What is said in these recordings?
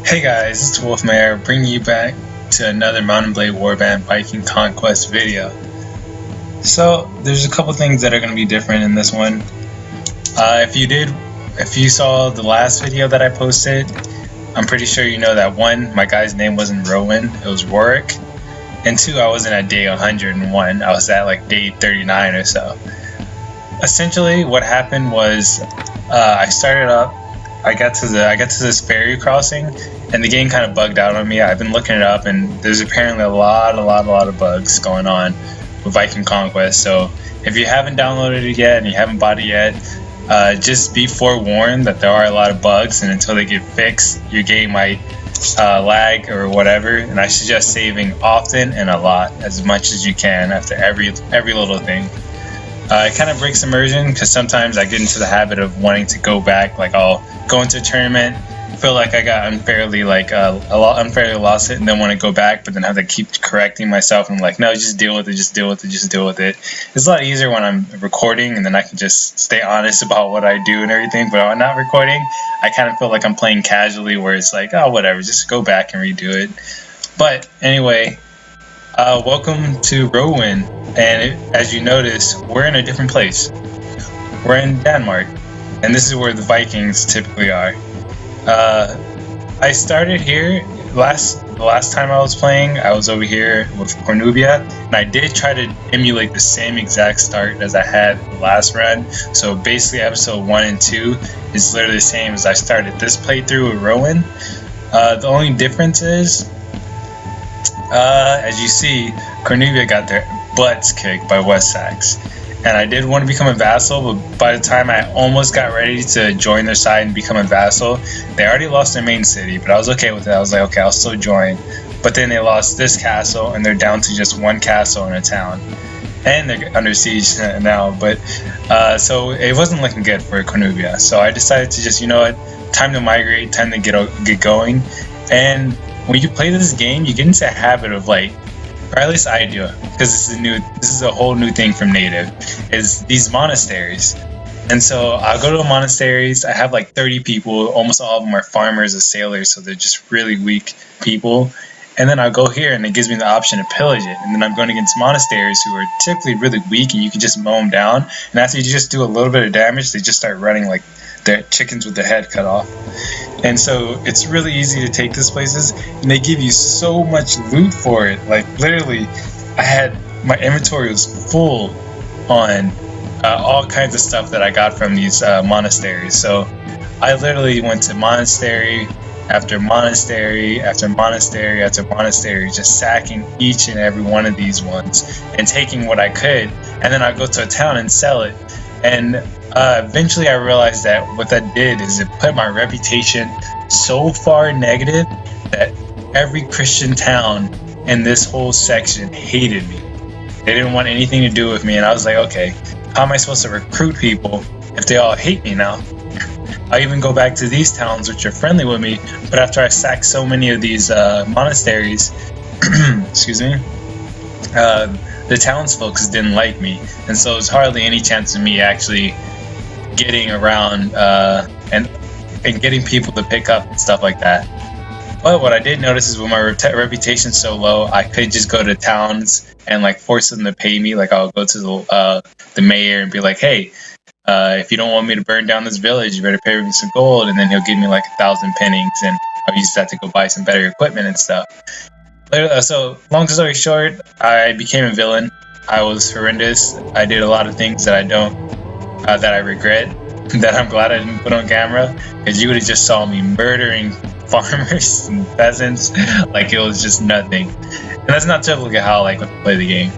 Hey guys, it's Wolfmare bringing you back to another Mountain Blade Warband Viking Conquest video. So, there's a couple things that are going to be different in this one. If you saw the last video that I posted, I'm pretty sure you know that 1, my guy's name wasn't Rowan, it was Warwick, and 2, I wasn't at day 101, I was at like day 39 or so. Essentially, what happened was, I started up, I got to this ferry crossing, and the game kind of bugged out on me. I've been looking it up, and there's apparently a lot of bugs going on with Viking Conquest. So if you haven't downloaded it yet and you haven't bought it yet, just be forewarned that there are a lot of bugs, and until they get fixed, your game might lag or whatever. And I suggest saving often and a lot, as much as you can after every little thing. It kind of breaks immersion because sometimes I get into the habit of wanting to go back. Like I'll go into a tournament, feel like I got unfairly lost it, and then want to go back, but then have to keep correcting myself. And I'm like, no, just deal with it. It's a lot easier when I'm recording, and then I can just stay honest about what I do and everything. But when I'm not recording, I kind of feel like I'm playing casually, where it's like, oh, whatever, just go back and redo it. But anyway. Welcome to Rowan, and as you notice, we're in a different place. We're in Denmark, and this is where the Vikings typically are. I started here last the last time I was playing, I was over here with Cornubia, and I did try to emulate the same exact start as I had the last run. So basically, episode 1 and 2 is literally the same as I started this playthrough with Rowan. The only difference is, as you see, Cornubia got their butts kicked by West Sax. And I did want to become a vassal, but by the time I almost got ready to join their side and become a vassal, they already lost their main city, but I was okay with it. I was like, okay, I'll still join. But then they lost this castle, and they're down to just one castle in a town. And they're under siege now, but so it wasn't looking good for Cornubia. So I decided to just, you know what, time to migrate, time to get going. And when you play this game, you get into a habit of like, or at least I do, because this is a whole new thing from native, is these monasteries. And so I'll go to the monasteries. I have like 30 people. Almost all of them are farmers or sailors, so they're just really weak people. And then I'll go here, and it gives me the option to pillage it. And then I'm going against monasteries who are typically really weak, and you can just mow them down. And after you just do a little bit of damage, they just start running like they're chickens with their head cut off. And so it's really easy to take these places, and they give you so much loot for it. Like literally, my inventory was full on all kinds of stuff that I got from these monasteries. So I literally went to monastery after monastery after monastery after monastery, just sacking each and every one of these ones and taking what I could, and then I'd go to a town and sell it. And eventually I realized that what that did is it put my reputation so far negative that every Christian town in this whole section hated me. They didn't want anything to do with me, and I was like, okay, how am I supposed to recruit people if they all hate me now? I even go back to these towns which are friendly with me, but after I sacked so many of these monasteries, excuse me, the townsfolk didn't like me, and so there's hardly any chance of me actually getting around and getting people to pick up and stuff like that. But what I did notice is when my reputation's so low, I could just go to towns and like force them to pay me. Like I'll go to the mayor and be like, hey, if you don't want me to burn down this village, you better pay me some gold, and then he'll give me like 1,000 pennies, and I'll use that to go buy some better equipment and stuff. So long story short, I became a villain. I was horrendous. I did a lot of things that I regret, that I'm glad I didn't put on camera, because you would have just saw me murdering farmers and peasants like it was just nothing. And that's not typically how I like to play the game.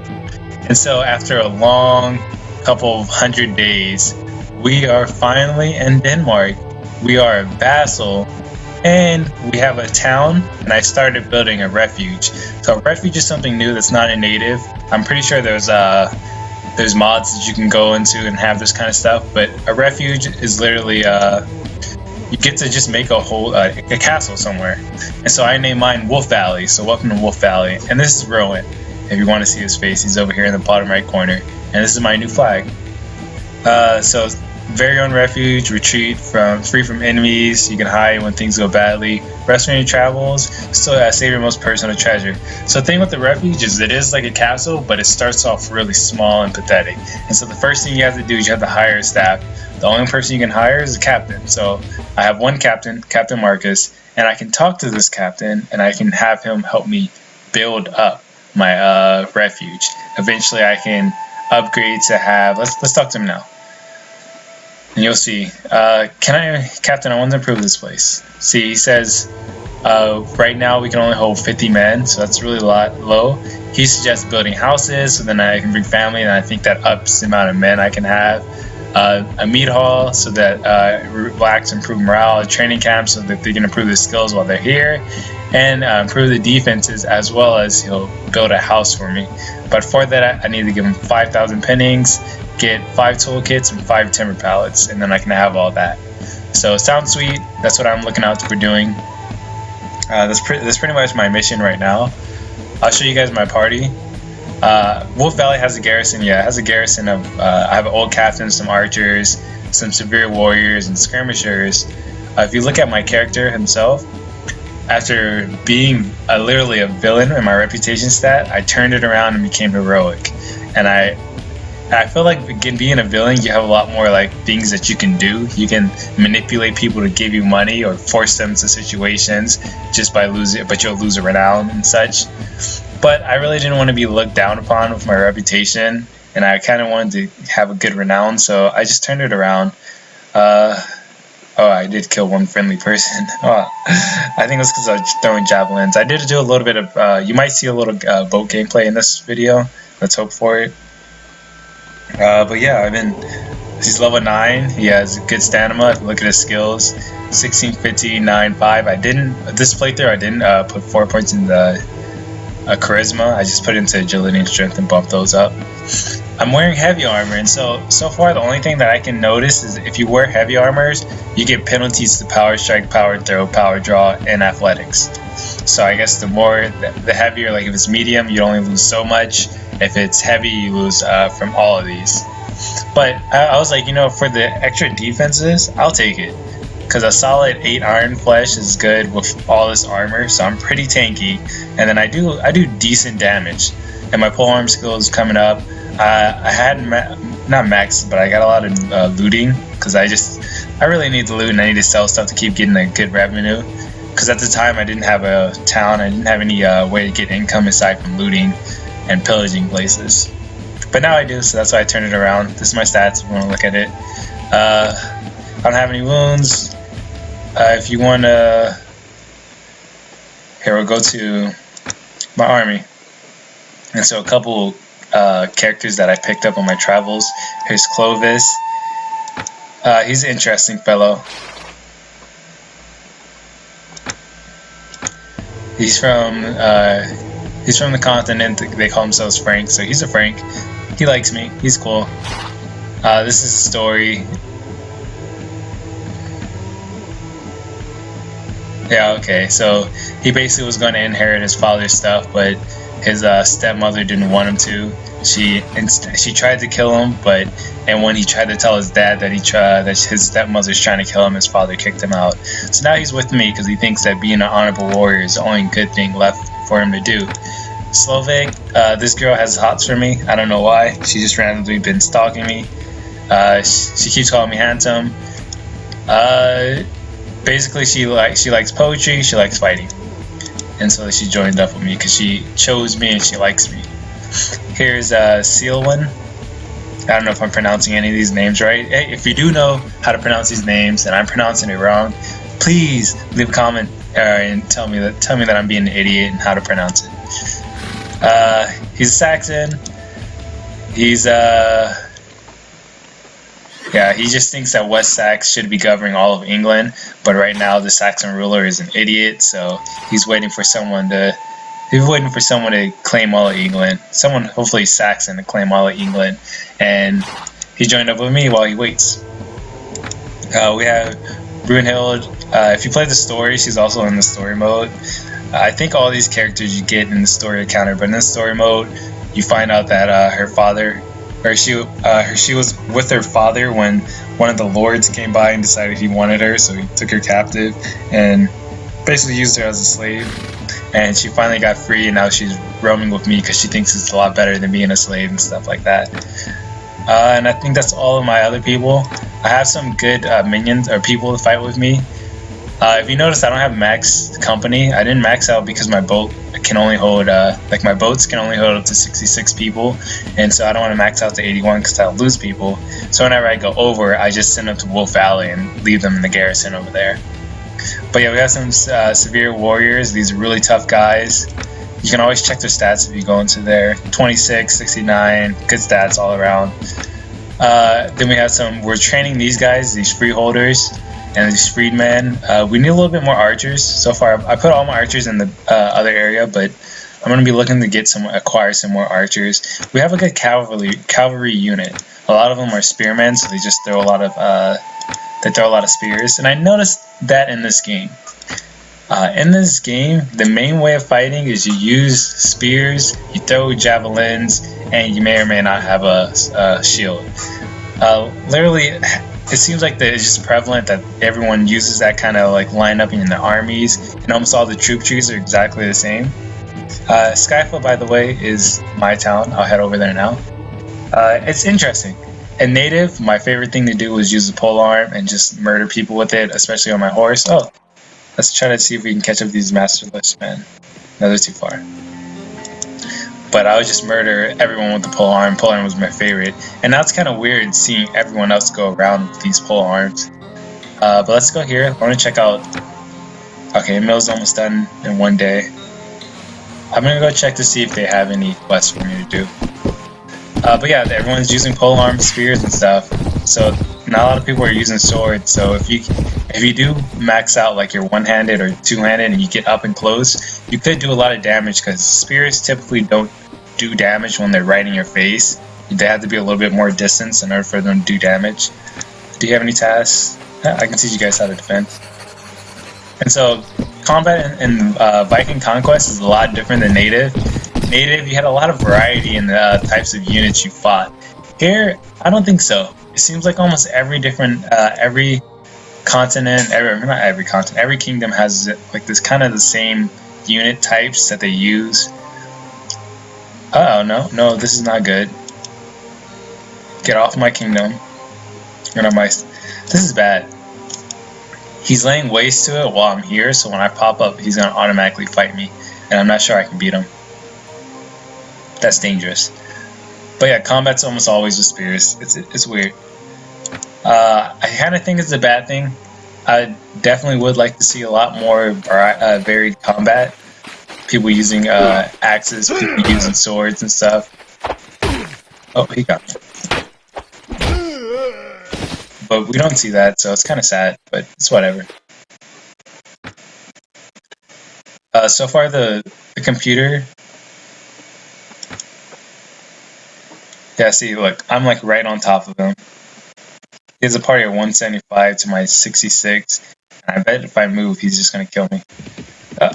And so after a long couple of 100 days, we are finally in Denmark. We are a vassal, and we have a town, and I started building a refuge. So a refuge is something new that's not in native. I'm pretty sure there's mods that you can go into and have this kind of stuff, but a refuge is literally you get to just make a castle somewhere. And so I named mine Wolf Valley. So welcome to Wolf Valley. And this is Rowan. If you want to see his face, he's over here in the bottom right corner. And this is my new flag. So very own refuge, retreat free from enemies. You can hide when things go badly. Rest when your travels. Still save your most personal treasure. So the thing with the refuge is it is like a castle, but it starts off really small and pathetic. And so the first thing you have to do is you have to hire a staff. The only person you can hire is a captain. So I have one captain, Captain Marcus, and I can talk to this captain, and I can have him help me build up my refuge. Eventually I can upgrade to have, let's talk to him now. And you'll see, Captain, I want to improve this place. See, he says, right now we can only hold 50 men, so that's really low. He suggests building houses, so then I can bring family, and I think that ups the amount of men I can have. A meat hall, so that relax, improve morale. A training camp, so that they can improve their skills while they're here, and improve the defenses, as well as he'll build a house for me. But for that, I need to give him 5,000 pennings, get 5 toolkits and 5 timber pallets, and then I can have all that. So it sounds sweet. That's what I'm looking out for doing. That's pretty much my mission right now. I'll show you guys my party. Wolf Valley has a garrison. Yeah, it has a garrison of I have an old captain, some archers, some severe warriors, and skirmishers. If you look at my character himself, after being literally a villain in my reputation stat, I turned it around and became heroic. And I feel like being a villain, you have a lot more like things that you can do. You can manipulate people to give you money or force them to situations just by losing, but you'll lose a renown and such. But I really didn't want to be looked down upon with my reputation, and I kind of wanted to have a good renown, so I just turned it around. Oh, I did kill one friendly person. Oh, I think it was because I was throwing javelins. I did do a little bit of, you might see a little boat gameplay in this video. Let's hope for it. But yeah, he's level 9. He has good stamina. Look at his skills. 16, 15, 9, 5. This playthrough, I didn't put 4 points in the charisma. I just put it into agility and strength and bump those up. I'm wearing heavy armor, and so far the only thing that I can notice is if you wear heavy armors, you get penalties to power strike, power throw, power draw, and athletics. So I guess the heavier, like if it's medium, you only lose so much. If it's heavy, you lose from all of these. But I was like, you know, for the extra defenses, I'll take it. Because a solid 8 iron flesh is good with all this armor, so I'm pretty tanky. And then I do decent damage. And my polearm skill is coming up. I had not maxed, but I got a lot of looting because I really need to loot and I need to sell stuff to keep getting a good revenue. Because at the time I didn't have a town, I didn't have any way to get income aside from looting and pillaging places. But now I do, so that's why I turned it around. This is my stats if you want to look at it. I don't have any wounds. If you want to, here we'll go to my army. And so a couple characters that I picked up on my travels. Here's Clovis. He's an interesting fellow. He's from the continent. They call themselves Frank, so he's a Frank. He likes me. He's cool. This is the story. Yeah, okay. So he basically was going to inherit his father's stuff, but his stepmother didn't want him to. She tried to kill him, and when he tried to tell his dad that his stepmother's trying to kill him, his father kicked him out. So now he's with me because he thinks that being an honorable warrior is the only good thing left for him to do. Slovak, this girl has hots for me. I don't know why. She just randomly been stalking me. She keeps calling me handsome. Basically, she likes poetry. She likes fighting. And so she joined up with me because she chose me and she likes me. Here's Sealwyn. I don't know if I'm pronouncing any of these names right. Hey, if you do know how to pronounce these names and I'm pronouncing it wrong, please leave a comment and tell me that I'm being an idiot and how to pronounce it. He's a Saxon. He's yeah, he just thinks that West Sax should be governing all of England, but right now the Saxon ruler is an idiot, so he's waiting for someone to claim all of England. Someone, hopefully Saxon, to claim all of England, and he joined up with me while he waits. We have Brunhild. If you play the story, she's also in the story mode. I think all these characters you get in the story encounter, but in the story mode, you find out that her father, or she was with her father when one of the lords came by and decided he wanted her, so he took her captive and basically used her as a slave. And she finally got free, and now she's roaming with me because she thinks it's a lot better than being a slave and stuff like that. And I think that's all of my other people. I have some good minions or people to fight with me. If you notice, I don't have max company. I didn't max out because my boat can only hold, my boats can only hold up to 66 people, and so I don't want to max out to 81 because I'll lose people. So whenever I go over, I just send them to Wolf Valley and leave them in the garrison over there. But yeah, we have some severe warriors. These are really tough guys. You can always check their stats if you go into there. 26, 69, good stats all around. Then we have we're training these guys, these freeholders and these freedmen. We need a little bit more archers. So far, I put all my archers in the other area, but I'm going to be looking to acquire some more archers. We have a good cavalry unit. A lot of them are spearmen, so they just throw a lot of spears. And I noticed that in this game. In this game, the main way of fighting is you use spears, you throw javelins, and you may or may not have a shield. Literally, it seems like it's just prevalent that everyone uses that kind of like lineup in the armies, and almost all the troop trees are exactly the same. Skyfall, by the way, is my town. I'll head over there now. It's interesting. In native, my favorite thing to do was use the pole arm and just murder people with it, especially on my horse. Oh, let's try to see if we can catch up these masterless, man. No, they're too far. But I would just murder everyone with the pole arm. Pole arm was my favorite. And now it's kind of weird seeing everyone else go around with these pole arms. But let's go here. I want to check out... Okay, mill's almost done in one day. I'm going to go check to see if they have any quests for me to do. But yeah, everyone's using pole arm spears and stuff. So not a lot of people are using swords. So if you do max out like you're one-handed or two-handed and you get up and close, you could do a lot of damage because spears typically don't do damage when they're right in your face. They have to be a little bit more distance in order for them to do damage. Do you have any tasks? I can teach you guys how to defend. And so combat in Viking Conquest is a lot different than native. Native, you had a lot of variety in the types of units you fought. Here, I don't think so. It seems like almost every different, every continent, not every continent, every kingdom has like this kind of the same unit types that they use. Oh no, this is not good. Get off my kingdom. This is bad. He's laying waste to it while I'm here, so when I pop up, he's gonna automatically fight me, and I'm not sure I can beat him. That's dangerous. But yeah, combat's almost always with spears. It's weird. I kind of think it's a bad thing. I definitely would like to see a lot more varied combat. People using axes, people using swords and stuff. Oh, he got me. But we don't see that, so it's kind of sad, but it's whatever. So far, the computer... Yeah, see, look, I'm like right on top of him. He has a party of 175 to my 66, and I bet if I move, he's just gonna kill me. Oh,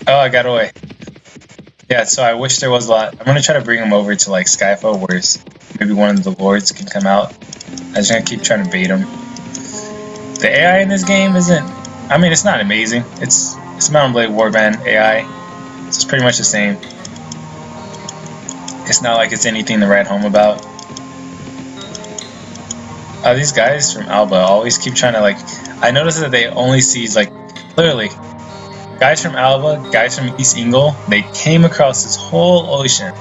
I got away. Yeah, so I wish there was a lot. I'm gonna try to bring him over to like Skyfall, where maybe one of the lords can come out. I'm just gonna keep trying to bait him. The AI in this game isn't... I mean, it's not amazing. It's Mount & Blade Warband AI. It's pretty much the same. It's not like it's anything to write home about. These guys from Alba always keep trying to like... I noticed that they only see like... Literally, guys from Alba, guys from East Ingle, they came across this whole ocean,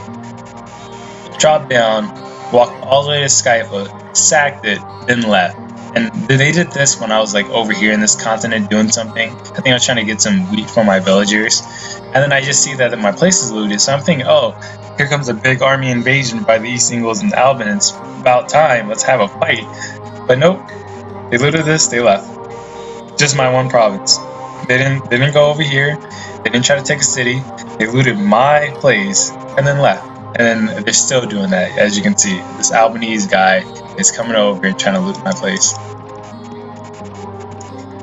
dropped down, walked all the way to Skyfoot, sacked it, then left. And they did this when I was like over here in this continent doing something. I think I was trying to get some wheat for my villagers. And then I just see that my place is looted. So I'm thinking, oh, here comes a big army invasion by the East Ingles and Albans. It's about time. Let's have a fight. But nope. They looted this. They left. Just my one province. They didn't go over here. They didn't try to take a city. They looted my place and then left. And then they're still doing that, as you can see. This Albanese guy is coming over and trying to loot my place.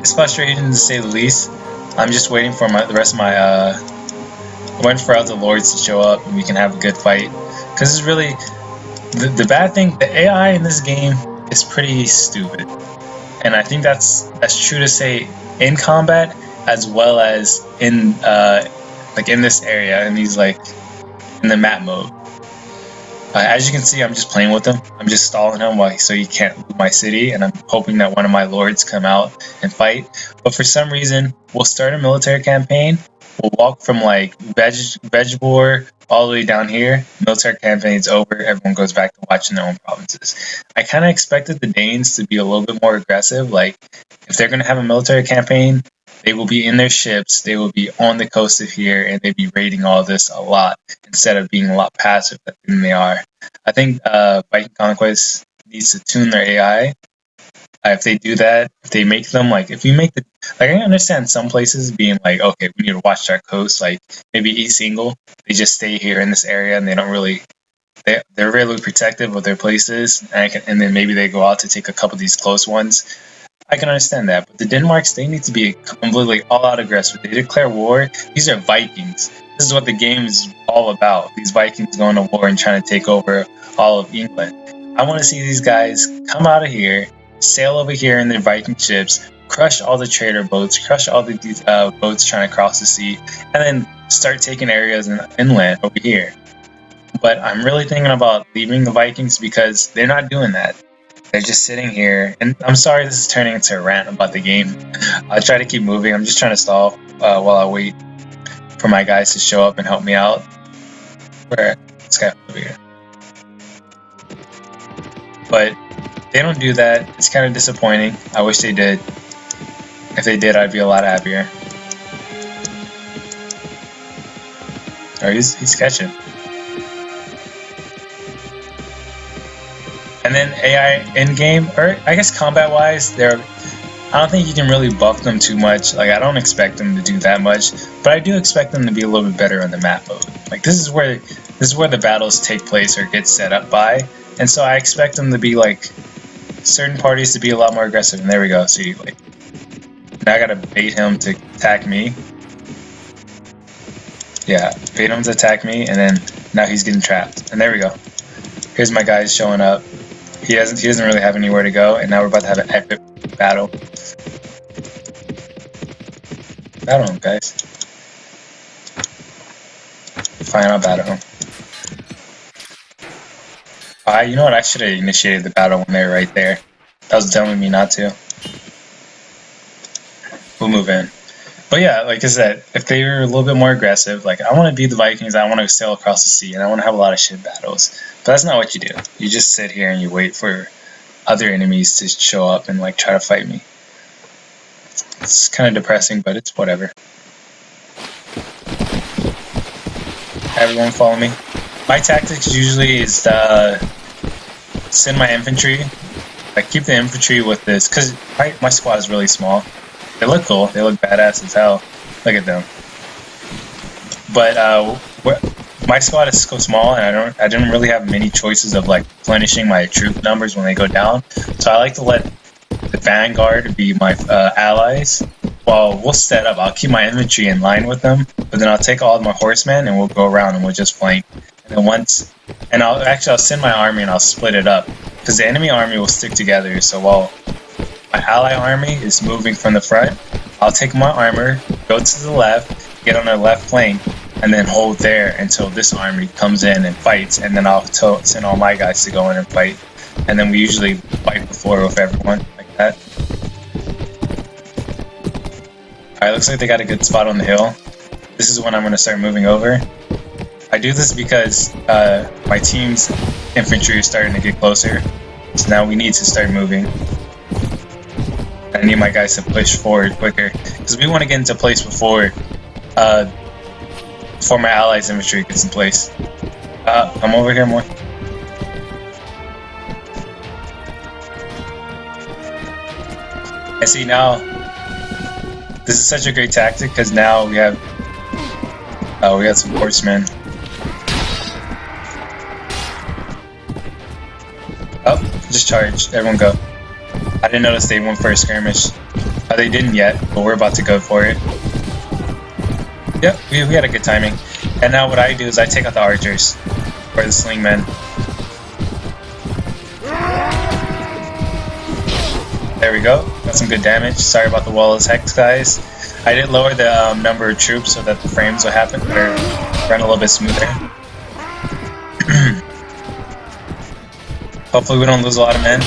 It's frustrating to say the least. I'm just waiting for the rest of my waiting for other lords to show up and we can have a good fight. Because it's really the bad thing. The AI in this game is pretty stupid, and I think that's true to say in combat as well as in like in this area, in these like in the map mode. As you can see, I'm just playing with him. I'm just stalling him so he can't loot my city, and I'm hoping that one of my lords come out and fight. But for some reason, we'll start a military campaign. We'll walk from like Vegebor all the way down here. Military campaign's over. Everyone goes back to watching their own provinces. I kind of expected the Danes to be a little bit more aggressive. Like, if they're going to have a military campaign, they will be in their ships, they will be on the coast of here, and they'd be raiding all this a lot instead of being a lot passive than they are. I think Viking Conquest needs to tune their AI. If they do that, if they make them like, if you make the, like, I understand some places being like, okay, we need to watch our coast, like maybe East Ingle, they just stay here in this area and they don't really, they're really protective of their places, and then maybe they go out to take a couple of these close ones. I can understand that, but the Denmarks, they need to be completely all-out aggressive. They declare war. These are Vikings. This is what the game is all about. These Vikings going to war and trying to take over all of England. I want to see these guys come out of here, sail over here in their Viking ships, crush all the trader boats, crush all these boats trying to cross the sea, and then start taking areas inland over here. But I'm really thinking about leaving the Vikings because they're not doing that. They're just sitting here. And I'm sorry this is turning into a rant about the game. I'll try to keep moving. I'm just trying to stall while I wait for my guys to show up and help me out. Where this guy over here. But they don't do that. It's kind of disappointing. I wish they did. If they did, I'd be a lot happier. Oh, he's catching. And then AI in-game, or I guess combat-wise, I don't think you can really buff them too much. Like, I don't expect them to do that much, but I do expect them to be a little bit better on the map mode. Like, this is where the battles take place or get set up by, and so I expect them to be like certain parties to be a lot more aggressive. And there we go. See, like, now I gotta bait him to attack me. Yeah, bait him to attack me, and then now he's getting trapped. And there we go. Here's my guys showing up. He doesn't really have anywhere to go, and now we're about to have an epic battle. Battle him, guys. Fine, I'll battle him. You know what? I should have initiated the battle when they were right there. That was dumb of me not to. We'll move in. But yeah, like I said, if they were a little bit more aggressive, like, I want to beat the Vikings, I want to sail across the sea, and I want to have a lot of shit battles. But that's not what you do. You just sit here and you wait for other enemies to show up and like try to fight me. It's kind of depressing, but it's whatever. Everyone follow me. My tactics usually is send my infantry. Like, keep the infantry with this, because my squad is really small. They look cool. They look badass as hell. Look at them. But my squad is so small, and I didn't really have many choices of like replenishing my troop numbers when they go down. So I like to let the vanguard be my allies. While we'll set up, I'll keep my infantry in line with them, but then I'll take all of my horsemen and we'll go around and we'll just flank. And then I'll send my army and I'll split it up, because the enemy army will stick together. So while my ally army is moving from the front, I'll take my armor, go to the left, get on the left flank, and then hold there until this army comes in and fights, and then I'll send all my guys to go in and fight. And then we usually wipe the floor with everyone, like that. Alright, looks like they got a good spot on the hill. This is when I'm going to start moving over. I do this because my team's infantry is starting to get closer, so now we need to start moving. I need my guys to push forward quicker, because we want to get into place before my allies' infantry gets in place. Come over here more. And see, now this is such a great tactic, because now we have some horsemen. Oh, just charge. Everyone go. I didn't notice they went for a skirmish. They didn't yet, but we're about to go for it. Yep, we had a good timing. And now what I do is I take out the archers, or the slingmen. There we go. Got some good damage. Sorry about the wall of hex, guys. I did lower the number of troops so that the frames will run a little bit smoother. Hopefully we don't lose a lot of men.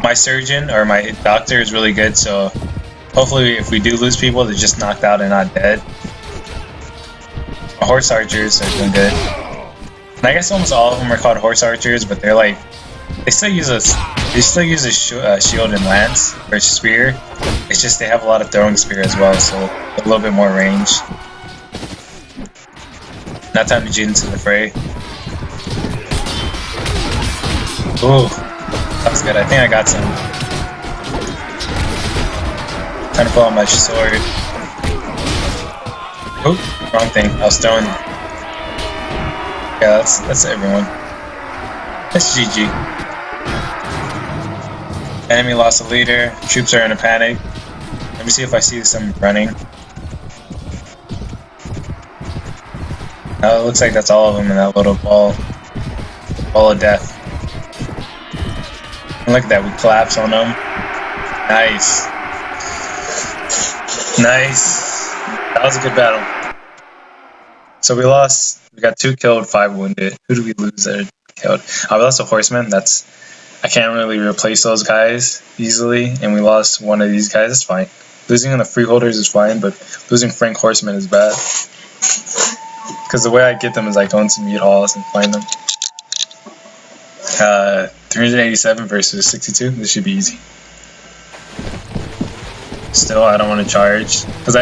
My surgeon, or my doctor, is really good, so hopefully if we do lose people, they're just knocked out and not dead. My horse archers are doing good. And I guess almost all of them are called horse archers, but they're like, they still use a shield and lance, or spear. It's just they have a lot of throwing spear as well, so a little bit more range. Now time to get into the fray. Ooh, that was good. I think I got some. Time to pull out my sword. Oop, wrong thing. I was throwing. Yeah, that's everyone. That's GG. Enemy lost a leader. Troops are in a panic. Let me see if I see some running. It looks like that's all of them in that little ball of death. And look at that, we collapse on them. Nice. Nice. That was a good battle. So we lost. We got 2 killed, 5 wounded. Who do we lose that killed? We lost a horseman. I can't really replace those guys easily, and we lost one of these guys. It's fine. Losing on the freeholders is fine, but losing Frank Horseman is bad. Because the way I get them is I go into meat halls and find them. 387 versus 62. This should be easy. Still, I don't want to charge because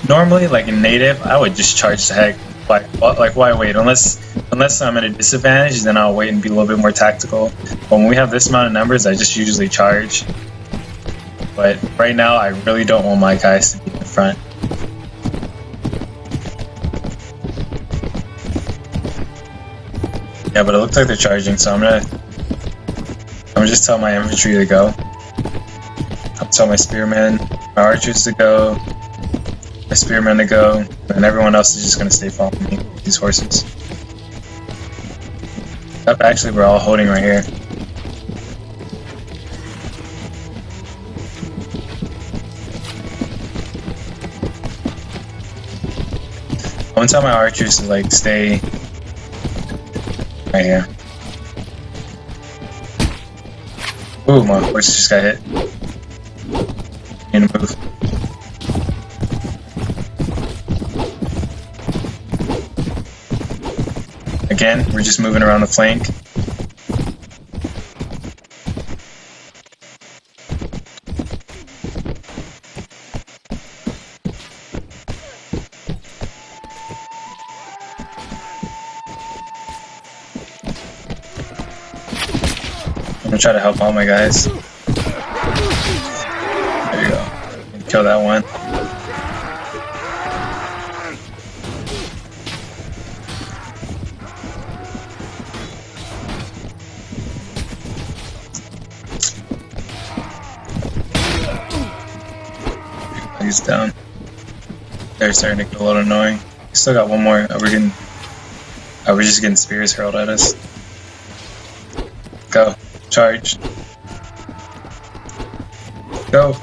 normally, like in native, I would just charge the heck. Like why wait? Unless I'm at a disadvantage, then I'll wait and be a little bit more tactical. But when we have this amount of numbers, I just usually charge. But right now, I really don't want my guys to be in the front. Yeah, but it looks like they're charging, so I'm gonna just tell my infantry to go. I'll tell my spearmen, my archers to go, my spearmen to go, and everyone else is just gonna stay following me, these horses. Yep, actually we're all holding right here. I'm gonna tell my archers to like stay right here. Ooh, my horse just got hit. Need to move. Again, we're just moving around the flank. I'm gonna try to help all my guys. There you go. Kill that one. He's down. They're starting to get a little annoying. We still got one more. We're just getting spears hurled at us. Go. Charge. Go.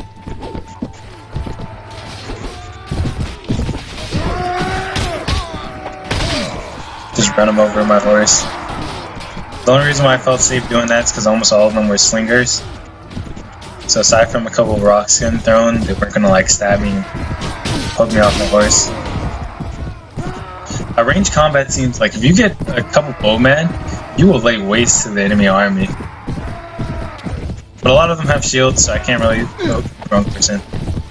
Just run him over with my horse. The only reason why I felt safe doing that is because almost all of them were slingers. So aside from a couple of rocks getting thrown, they weren't gonna like stab me and poke me off my horse. A ranged combat seems like if you get a couple bowmen, you will lay waste to the enemy army. But a lot of them have shields, so I can't really. Oh, wrong person.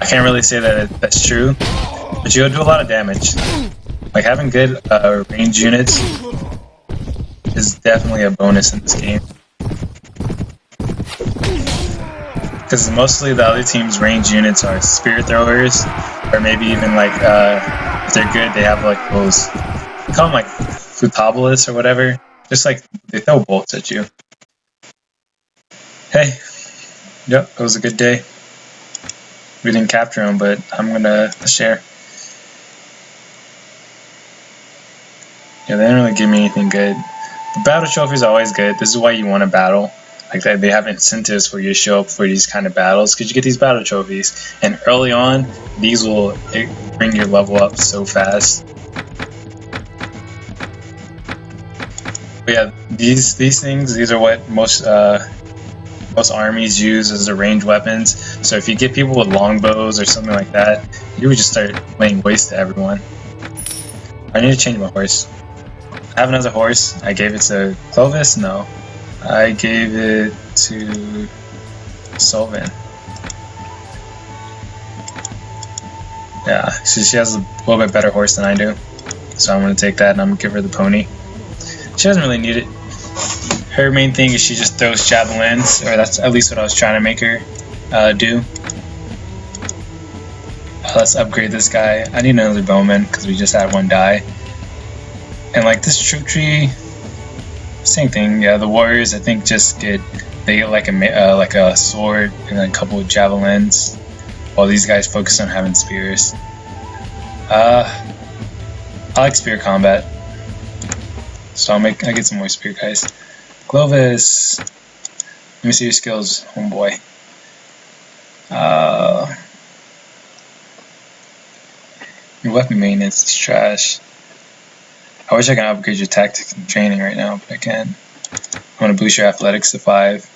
I can't really say that that's true. But you'll do a lot of damage. Like having good range units is definitely a bonus in this game. Because mostly the other team's range units are spear throwers, or maybe even like if they're good, they have like those. They call them like flutabulas or whatever. Just like they throw bolts at you. Hey. Yep, it was a good day. We didn't capture him, but I'm gonna share. Yeah, they didn't really give me anything good. The battle trophies are always good. This is why you want to battle. Like they have incentives for you to show up for these kind of battles because you get these battle trophies. And early on, these will bring your level up so fast. But yeah, these things, these are what most armies use as their ranged weapons. So if you get people with longbows or something like that, you would just start laying waste to everyone. I need to change my horse. I have another horse. I gave it to Clovis? No. I gave it to Solvin. Yeah, she has a little bit better horse than I do. So I'm going to take that and I'm going to give her the pony. She doesn't really need it. Her main thing is she just throws javelins, or that's at least what I was trying to make her do. Let's upgrade this guy. I need another bowman because we just had one die. And like this troop tree, same thing. Yeah, the warriors I think they get like a sword and a couple of javelins, while these guys focus on having spears. I like spear combat, so I get some more spear guys. Clovis, let me see your skills, homeboy. Your weapon maintenance is trash. I wish I could upgrade your tactics and training right now, but I can't. I want to boost your athletics to 5.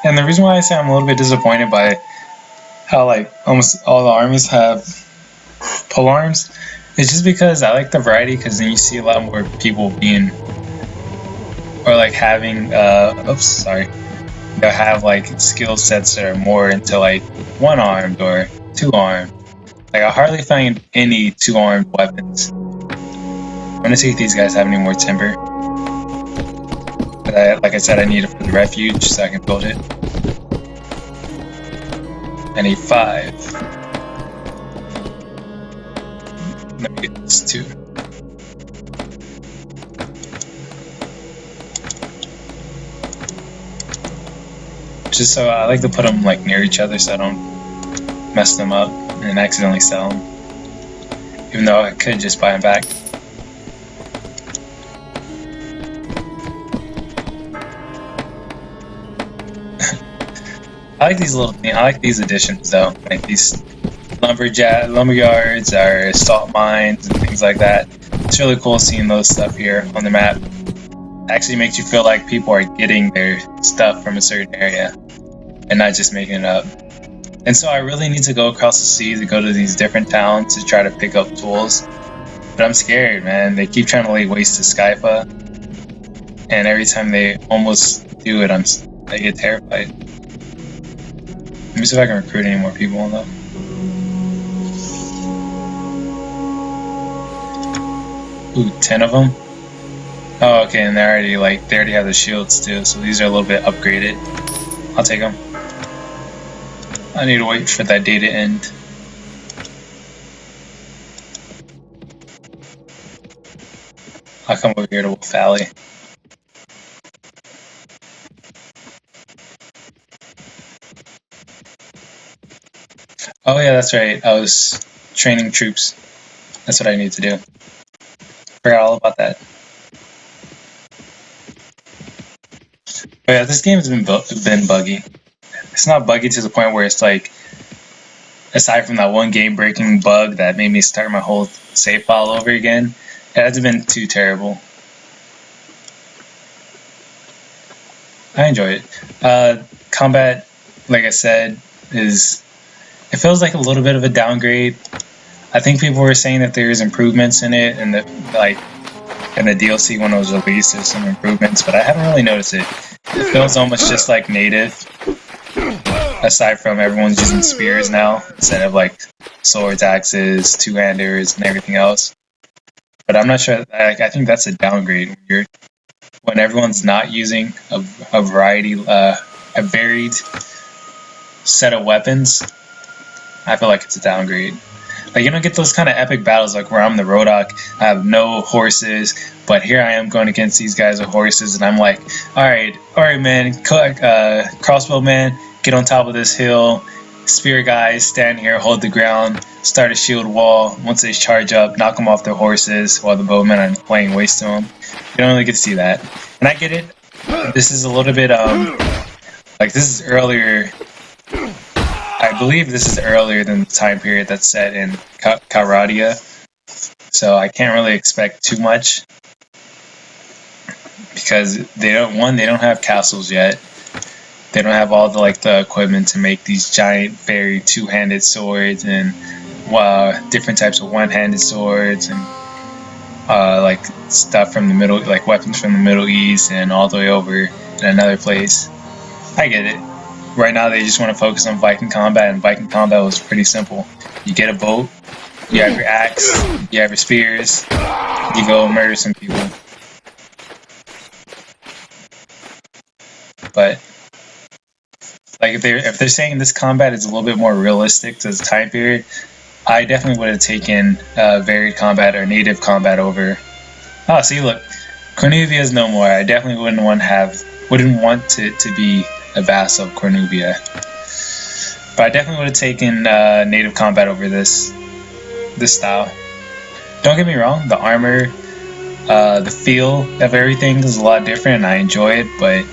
And the reason why I say I'm a little bit disappointed by how like almost all the armies have pole arms is just because I like the variety, because then you see a lot more people being or like having they'll have like skill sets that are more into like 1-armed or 2-armed. Like I hardly find any 2-armed weapons. I'm gonna see if these guys have any more timber. But like I said, I need it for the refuge so I can build it. I need 5. Let me get this 2. Just so I like to put them like near each other so I don't mess them up and accidentally sell them. Even though I could just buy them back. I like these little things. I like these additions though, like these lumberyards or salt mines and things like that. It's really cool seeing those stuff here on the map. It actually makes you feel like people are getting their stuff from a certain area and not just making it up. And so I really need to go across the sea to go to these different towns to try to pick up tools. But I'm scared, man. They keep trying to lay waste to Skypa, and every time they almost do it, I get terrified. Let me see if I can recruit any more people though. Ooh, 10 of them? Oh, okay, and they already have the shields too, so these are a little bit upgraded. I'll take them. I need to wait for that day to end. I'll come over here to Wolf Valley. Oh yeah, that's right. I was training troops. That's what I need to do. Forgot all about that. But yeah, this game has been buggy. It's not buggy to the point where it's like, aside from that one game-breaking bug that made me start my whole save file over again, it hasn't been too terrible. I enjoy it. Combat, like I said, it feels like a little bit of a downgrade. I think people were saying that there's improvements in it, and in the DLC when it was released, there's some improvements, but I haven't really noticed it. It feels almost just like native, aside from everyone's using spears now instead of like swords, axes, two-handers, and everything else. But I'm not sure. I think that's a downgrade when everyone's not using a varied set of weapons. I feel like it's a downgrade. Like, you don't get those kind of epic battles like where I'm the Rodok, I have no horses, but here I am going against these guys with horses, and I'm like, alright man, crossbow man, get on top of this hill, spear guys, stand here, hold the ground, start a shield wall, once they charge up, knock them off their horses while the bowmen are laying waste to them. You don't really get to see that. And I get it, this is a little bit, like this is earlier, I believe this is earlier than the time period that's set in Karadia, so I can't really expect too much because they don't have castles yet. They don't have all the equipment to make these giant, very two-handed swords and different types of one-handed swords and like stuff from the middle, like weapons from the Middle East and all the way over in another place. I get it. Right now they just want to focus on Viking combat, and Viking combat was pretty simple. You get a boat, you have your axe, you have your spears, you go murder some people. But like if they're saying this combat is a little bit more realistic to the time period, I definitely would have taken varied combat or native combat over. Oh, see, look, Cornuvia is no more. I definitely wouldn't want to be a vassal of Cornuvia. But I definitely would have taken native combat over this style. Don't get me wrong, the armor, the feel of everything is a lot different and I enjoy it, but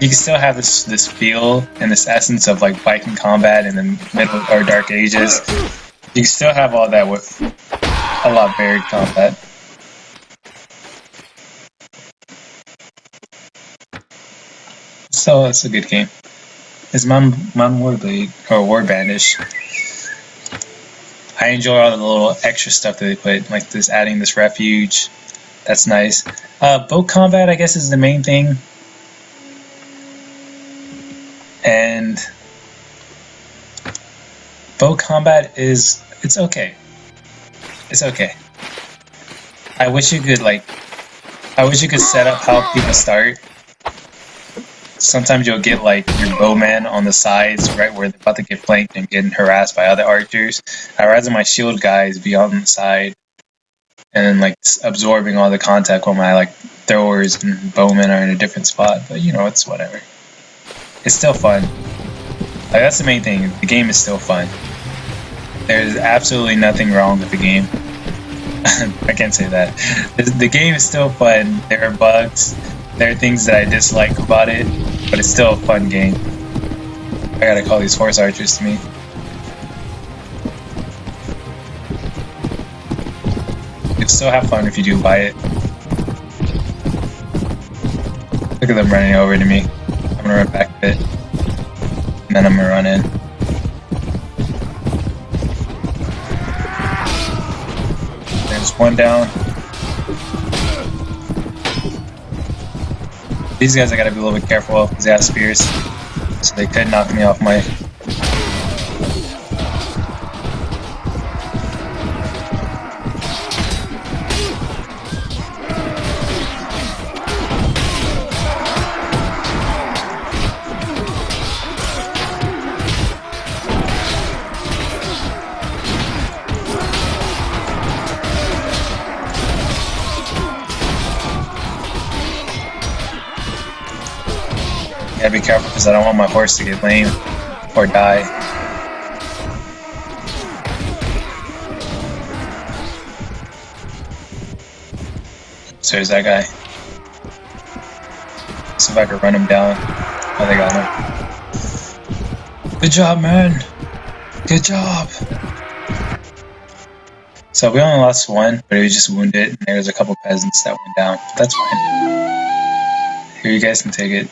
you can still have this feel and this essence of like Viking combat in the Middle or Dark Ages You can still have all that with a lot varied combat. So it's a good game. It's Mon Warblade or Warbandish. I enjoy all the little extra stuff that they put, like this adding this refuge. That's nice. Boat combat, I guess, is the main thing. And boat combat it's okay. It's okay. I wish you could set up how people start. Sometimes you'll get like your bowman on the sides, right where they're about to get flanked and getting harassed by other archers. I'd rather my shield guys be on the side and then like absorbing all the contact while my like throwers and bowmen are in a different spot. But you know, it's whatever. It's still fun. Like that's the main thing. The game is still fun. There's absolutely nothing wrong with the game. I can't say that. The game is still fun. There are bugs. There are things that I dislike about it, but it's still a fun game. I gotta call these horse archers to me. You'll still have fun if you do buy it. Look at them running over to me. I'm gonna run back a bit. And then I'm gonna run in. There's one down. These guys I gotta be a little bit careful of because they have spears. So they could knock me off my... Gotta be careful because I don't want my horse to get lame or die. So there's that guy. See if I can run him down. Oh, they got him. Good job, man. Good job. So we only lost one, but he was just wounded, and there was a couple peasants that went down. But that's fine. Here, you guys can take it.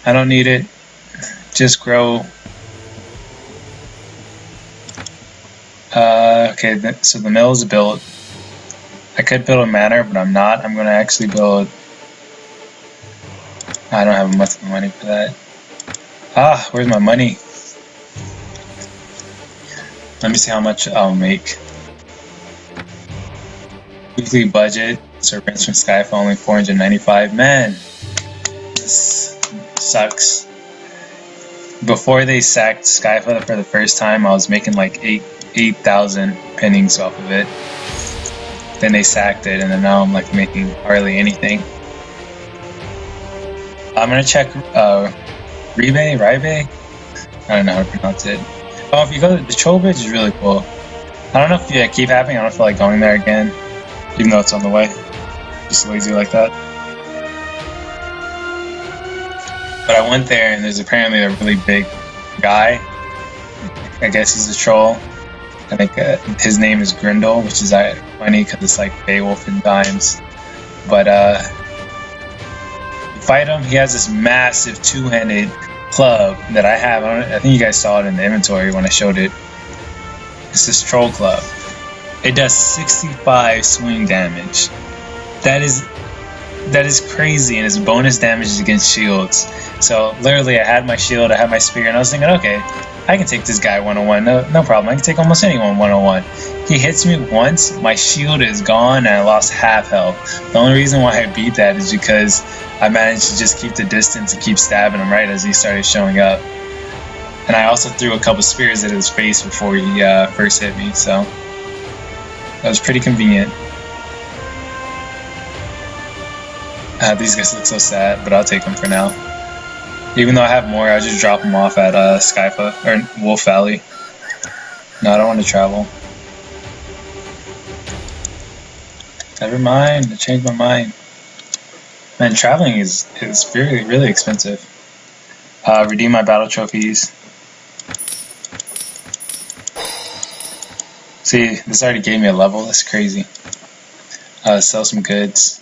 I don't need it. Just grow. Okay, so the mill is built. I could build a manor, but I'm not. I'm going to actually build... I don't have much money for that. Ah, where's my money? Let me see how much I'll make. Weekly budget. Servants from Skyfall only 495. Man, this sucks. Before they sacked Skyfall for the first time, I was making like 8,000 pennies off of it. Then they sacked it, and then now I'm like making hardly anything. I'm gonna check Ribe? I don't know how to pronounce it. Oh, if you go to the Troll Bridge is really cool. I don't know if it keep happening. I don't feel like going there again, even though it's on the way. Just lazy like that. But I went there, and there's apparently a really big guy. I guess he's a troll. I think his name is Grindel, which is funny because it's like Beowulf in Dimes. But you fight him. He has this massive two-handed club that I have. I think you guys saw it in the inventory when I showed it. It's this troll club. It does 65 swing damage. That is crazy, and it's bonus damage against shields. So literally, I had my shield, I had my spear, and I was thinking, okay, I can take this guy one-on-one, no problem. I can take almost anyone one-on-one. He hits me once, my shield is gone, and I lost half health. The only reason why I beat that is because I managed to just keep the distance and keep stabbing him right as he started showing up. And I also threw a couple spears at his face before he first hit me, so that was pretty convenient. These guys look so sad, but I'll take them for now. Even though I have more, I'll just drop them off at Skyfa, or Wolf Valley. No, I don't want to travel. Never mind, I changed my mind. Man, traveling is really expensive. Redeem my battle trophies. See, this already gave me a level. That's crazy. Sell some goods.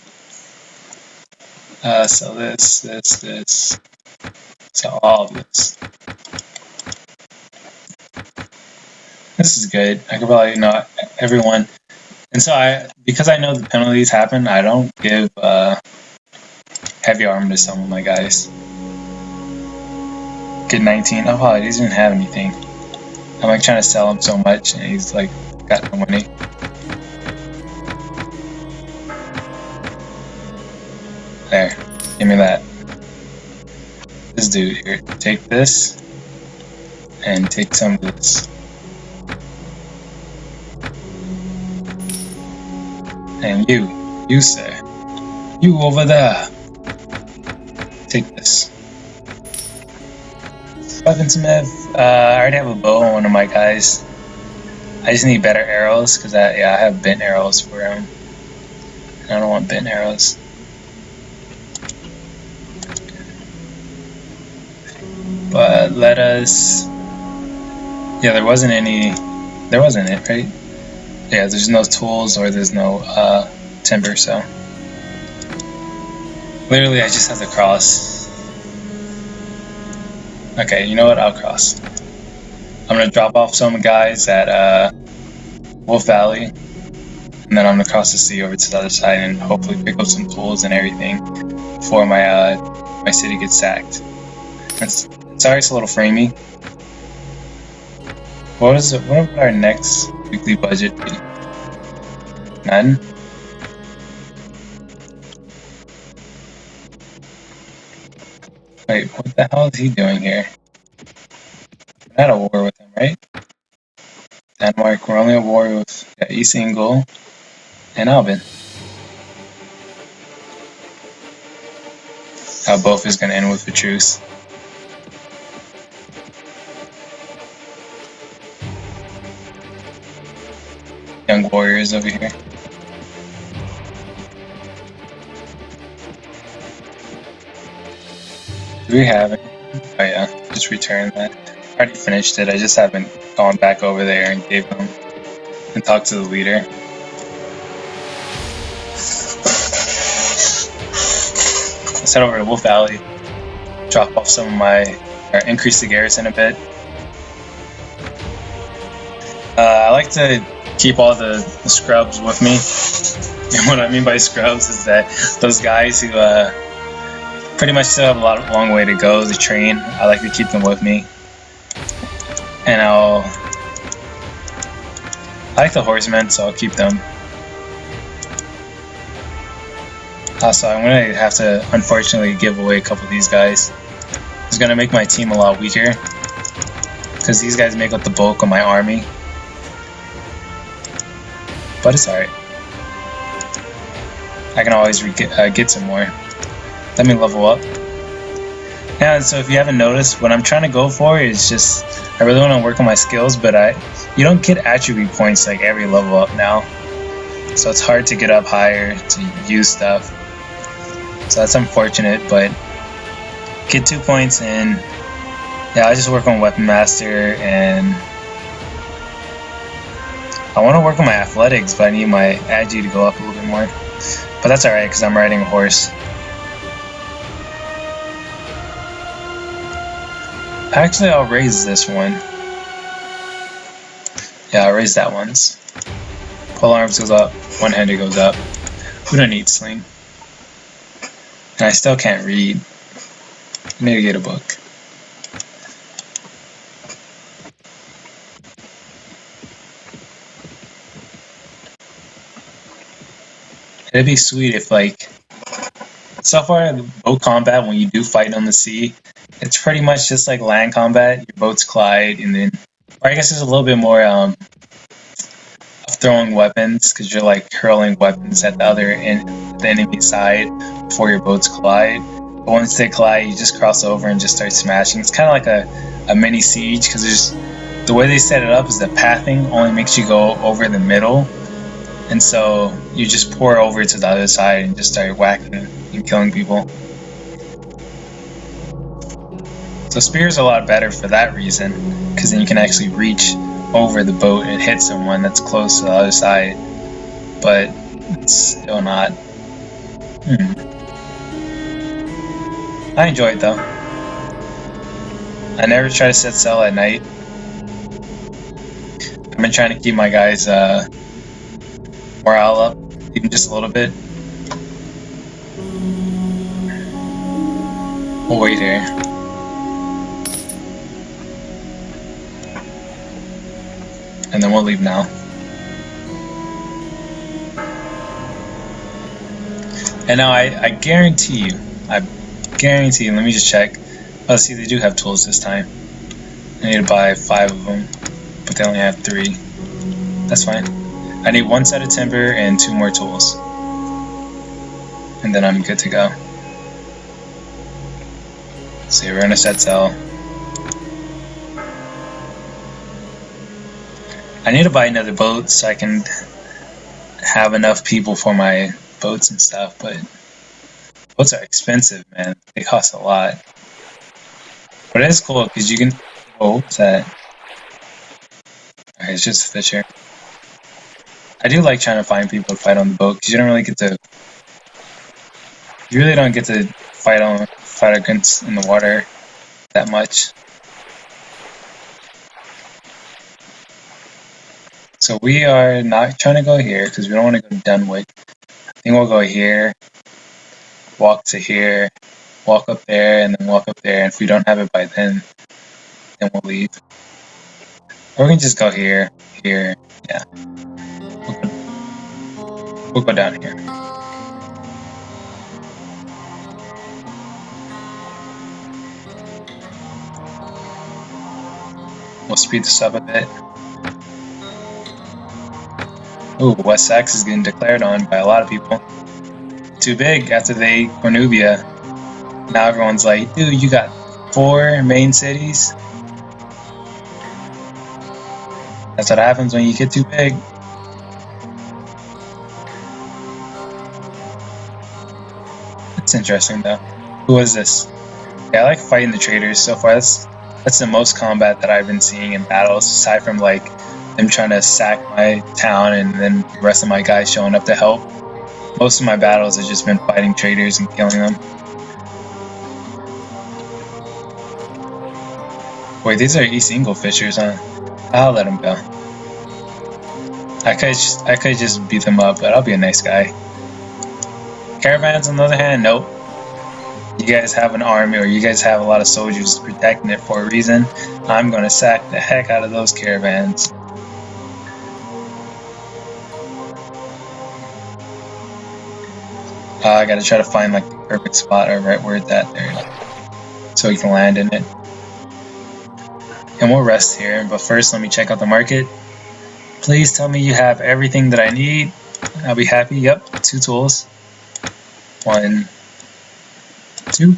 Sell this. Sell all of this. This is good. I could probably know everyone. And so because I know the penalties happen, I don't give heavy armor to some of my guys. Get 19. Oh, he doesn't even have anything. I'm like trying to sell him so much, and he's like got no money. There, give me that. This dude here, take this, and take some of this. And you sir, you over there, take this. Weaponsmith, I already have a bow on one of my guys. I just need better arrows, because I have bent arrows for him. And I don't want bent arrows. But let us... Yeah, there wasn't any... There wasn't it, right? Yeah, there's no tools or there's no timber, so... Literally, I just have to cross. Okay, you know what? I'll cross. I'm gonna drop off some guys at Wolf Valley, and then I'm gonna cross the sea over to the other side and hopefully pick up some tools and everything before my my city gets sacked. Sorry, it's a little framey. What would our next weekly budget be? None? Wait, what the hell is he doing here? We're not at war with him, right? Denmark, we're only at war with East Ingle and Albin. Both is going to end with a truce. Young warriors over here. Do we have it? Oh yeah, just return that. I already finished it, I just haven't gone back over there and gave them and talked to the leader. Let's head over to Wolf Valley, drop off some of or increase the garrison a bit. I like to keep all the scrubs with me. And what I mean by scrubs is that those guys who pretty much still have a long way to go to train, I like to keep them with me. And I like the horsemen, so I'll keep them. Also, I'm going to have to unfortunately give away a couple of these guys. It's going to make my team a lot weaker, because these guys make up the bulk of my army. But it's alright. I can always get some more. Let me level up. Yeah, so if you haven't noticed, what I'm trying to go for is just, I really want to work on my skills, but you don't get attribute points like every level up now. So it's hard to get up higher to use stuff. So that's unfortunate, but get 2 points in. Yeah, I just work on Weapon Master, and I want to work on my athletics, but I need my agi to go up a little bit more. But that's alright, because I'm riding a horse. Actually, I'll raise this one. Yeah, I'll raise that once. Pole arms goes up, one-handed goes up. We don't need sling. And I still can't read. I need to get a book. It'd be sweet if, like, so far in boat combat, when you do fight on the sea, it's pretty much just like land combat. Your boats collide, and then, or I guess there's a little bit more of throwing weapons, because you're like hurling weapons at the other the enemy side before your boats collide. But once they collide, you just cross over and just start smashing. It's kind of like a mini siege, because the way they set it up is that pathing only makes you go over the middle, and so you just pour over to the other side and just start whacking and killing people. So spears are a lot better for that reason, because then you can actually reach over the boat and hit someone that's close to the other side, but it's still not. I enjoy it though. I never try to set sail at night. I've been trying to keep my guys' morale up, even just a little bit. We'll wait here. And then we'll leave now. And now I guarantee you, let me just check. Oh, see, they do have tools this time. I need to buy 5 of them, but they only have 3. That's fine. I need 1 set of timber and 2 more tools. And then I'm good to go. So we're gonna set sail. I need to buy another boat so I can have enough people for my boats and stuff, but boats are expensive, man. They cost a lot. But it is cool because you can. Oh, what's that? Okay, it's just a fisher. I do like trying to find people to fight on the boat because you don't really get to. You really don't get to fight against in the water that much. So we are not trying to go here because we don't want to go to Dunwich. I think we'll go here, walk to here, walk up there, and then walk up there. And if we don't have it by then we'll leave. Or we can just go here, here, yeah. We'll go down here. We'll speed this up a bit. Ooh, West Sax is getting declared on by a lot of people. Too big after they ate Cornubia. Now everyone's like, dude, you got 4 main cities? That's what happens when you get too big. It's interesting though. Who is this? Yeah, I like fighting the traders so far. That's the most combat that I've been seeing in battles, aside from like them trying to sack my town and then the rest of my guys showing up to help. Most of my battles have just been fighting traders and killing them. Wait, these are East Ingle fishers, huh? I'll let them go. I could just beat them up, but I'll be a nice guy. Caravans, on the other hand, nope. You guys have an army, or you guys have a lot of soldiers protecting it for a reason. I'm gonna sack the heck out of those caravans. I gotta try to find like the perfect spot or right where it's at there, so we can land in it. And we'll rest here, but first let me check out the market. Please tell me you have everything that I need. I'll be happy. Yep, 2 tools. 1, 2.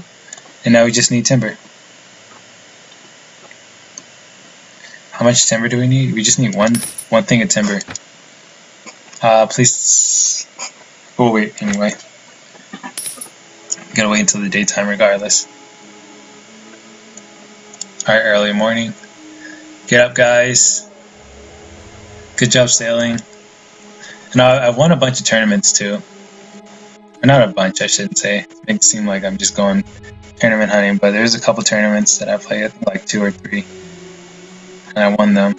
And now we just need timber. How much timber do we need? We just need one thing of timber. Please. We'll wait anyway. Gotta wait until the daytime regardless. Alright, early morning. Get up, guys. Good job sailing. And I've won a bunch of tournaments too. Or not a bunch, I shouldn't say. It makes it seem like I'm just going tournament hunting, but there's a couple tournaments that I played, I think like 2 or 3. And I won them.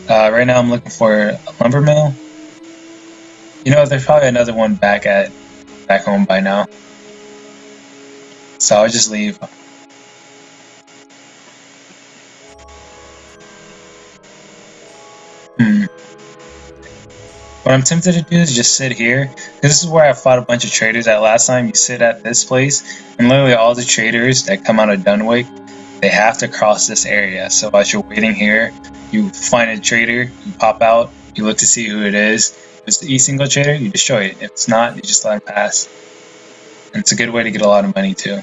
Right now I'm looking for a lumber mill. You know, there's probably another one back home by now. So I'll just leave. What I'm tempted to do is just sit here. This is where I fought a bunch of traders at last time. You sit at this place, and literally all the traders that come out of Dunwich, they have to cross this area. So as you're waiting here, you find a trader, you pop out, you look to see who it is. If it's the East Ingle trader, you destroy it. If it's not, you just let it pass. And it's a good way to get a lot of money too.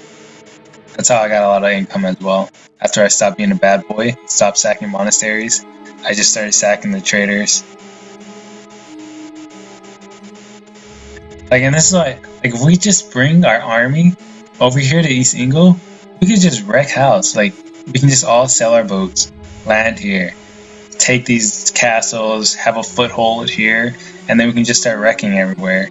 That's how I got a lot of income as well. After I stopped being a bad boy, stopped sacking monasteries, I just started sacking the traders. Like, and this is like if we just bring our army over here to East Ingle, we could just wreck house. Like, we can just all sell our boats, land here, take these castles, have a foothold here, and then we can just start wrecking everywhere.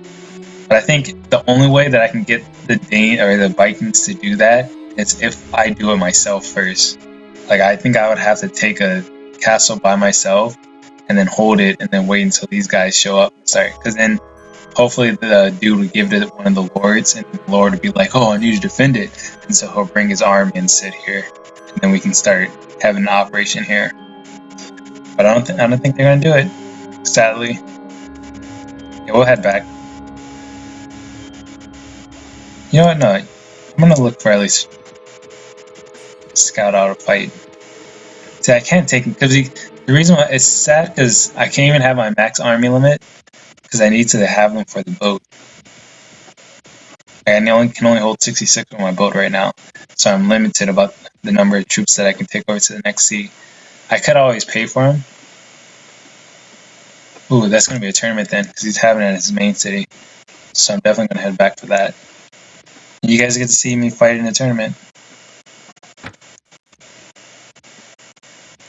But I think the only way that I can get the Vikings to do that is if I do it myself first. Like, I think I would have to take a castle by myself and then hold it and then wait until these guys show up. Sorry, because then hopefully the dude would give it to one of the lords, and the lord would be like, "Oh, I need to defend it," and so he'll bring his army and sit here, and then we can start having an operation here. But I don't think they're gonna do it, sadly. Yeah, we'll head back. You know what? No, I'm gonna look for at least scout out a fight. See, I can't take him because the reason why it's sad because I can't even have my max army limit because I need to have them for the boat. I can only hold 66 on my boat right now, so I'm limited about the number of troops that I can take over to the next sea. I could always pay for him. Ooh, that's gonna be a tournament then because he's having it in his main city. So I'm definitely gonna head back for that. You guys get to see me fight in a tournament.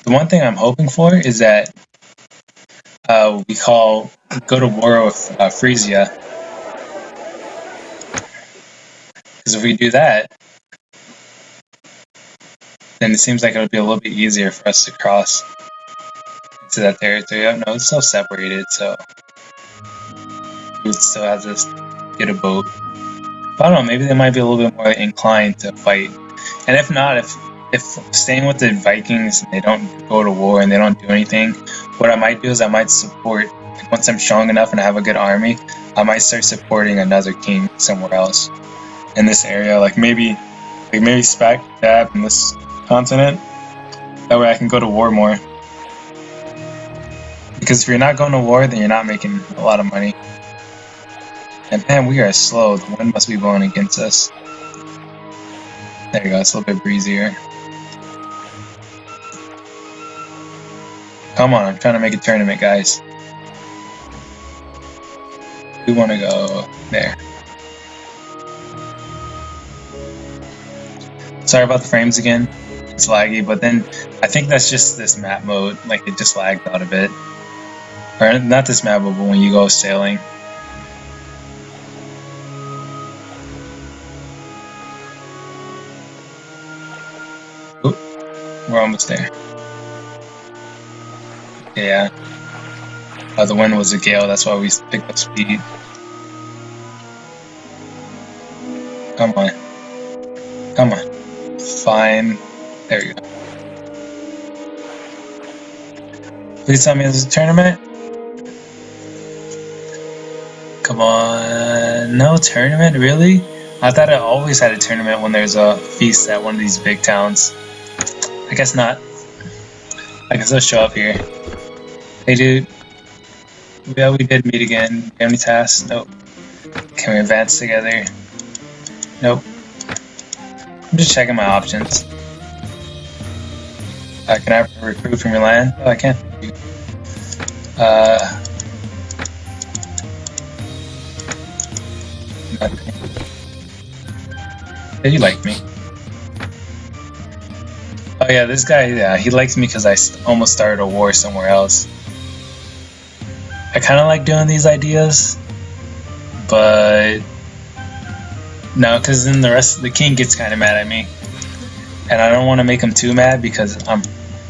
The one thing I'm hoping for is that we go to war with Frisia. Because if we do that, then it seems like it would be a little bit easier for us to cross into that territory. Oh no, it's still separated, so we would still have to get a boat. But I don't know, maybe they might be a little bit more inclined to fight. And if not, if staying with the Vikings and they don't go to war and they don't do anything, what I might do is I might support, once I'm strong enough and I have a good army, I might start supporting another king somewhere else in this area, like maybe Spac Dab in this continent. That way I can go to war more. Because if you're not going to war, then you're not making a lot of money. And man, we are slow. The wind must be blowing against us. There you go, it's a little bit breezier. Come on, I'm trying to make a tournament, guys. We want to go there. Sorry about the frames again. It's laggy, but then I think that's just this map mode. Like, it just lagged out a bit. Or not this map mode, but when you go sailing. Oop, we're almost there. Yeah. The wind was a gale, that's why we picked up speed. Come on. Come on. Fine. There you go. Please tell me there's a tournament. Come on. No tournament? Really? I thought I always had a tournament when there's a feast at one of these big towns. I guess not. I guess I'll show up here. Hey dude. Yeah, we did meet again. Do you have any tasks? Nope. Can we advance together? Nope. I'm just checking my options. Can I recruit from your land? Oh, I can. Nothing. Yeah, you like me. Oh yeah, this guy, yeah, he likes me because I almost started a war somewhere else. I kind of like doing these ideas, but no, because then the king gets kind of mad at me, and I don't want to make him too mad because I'm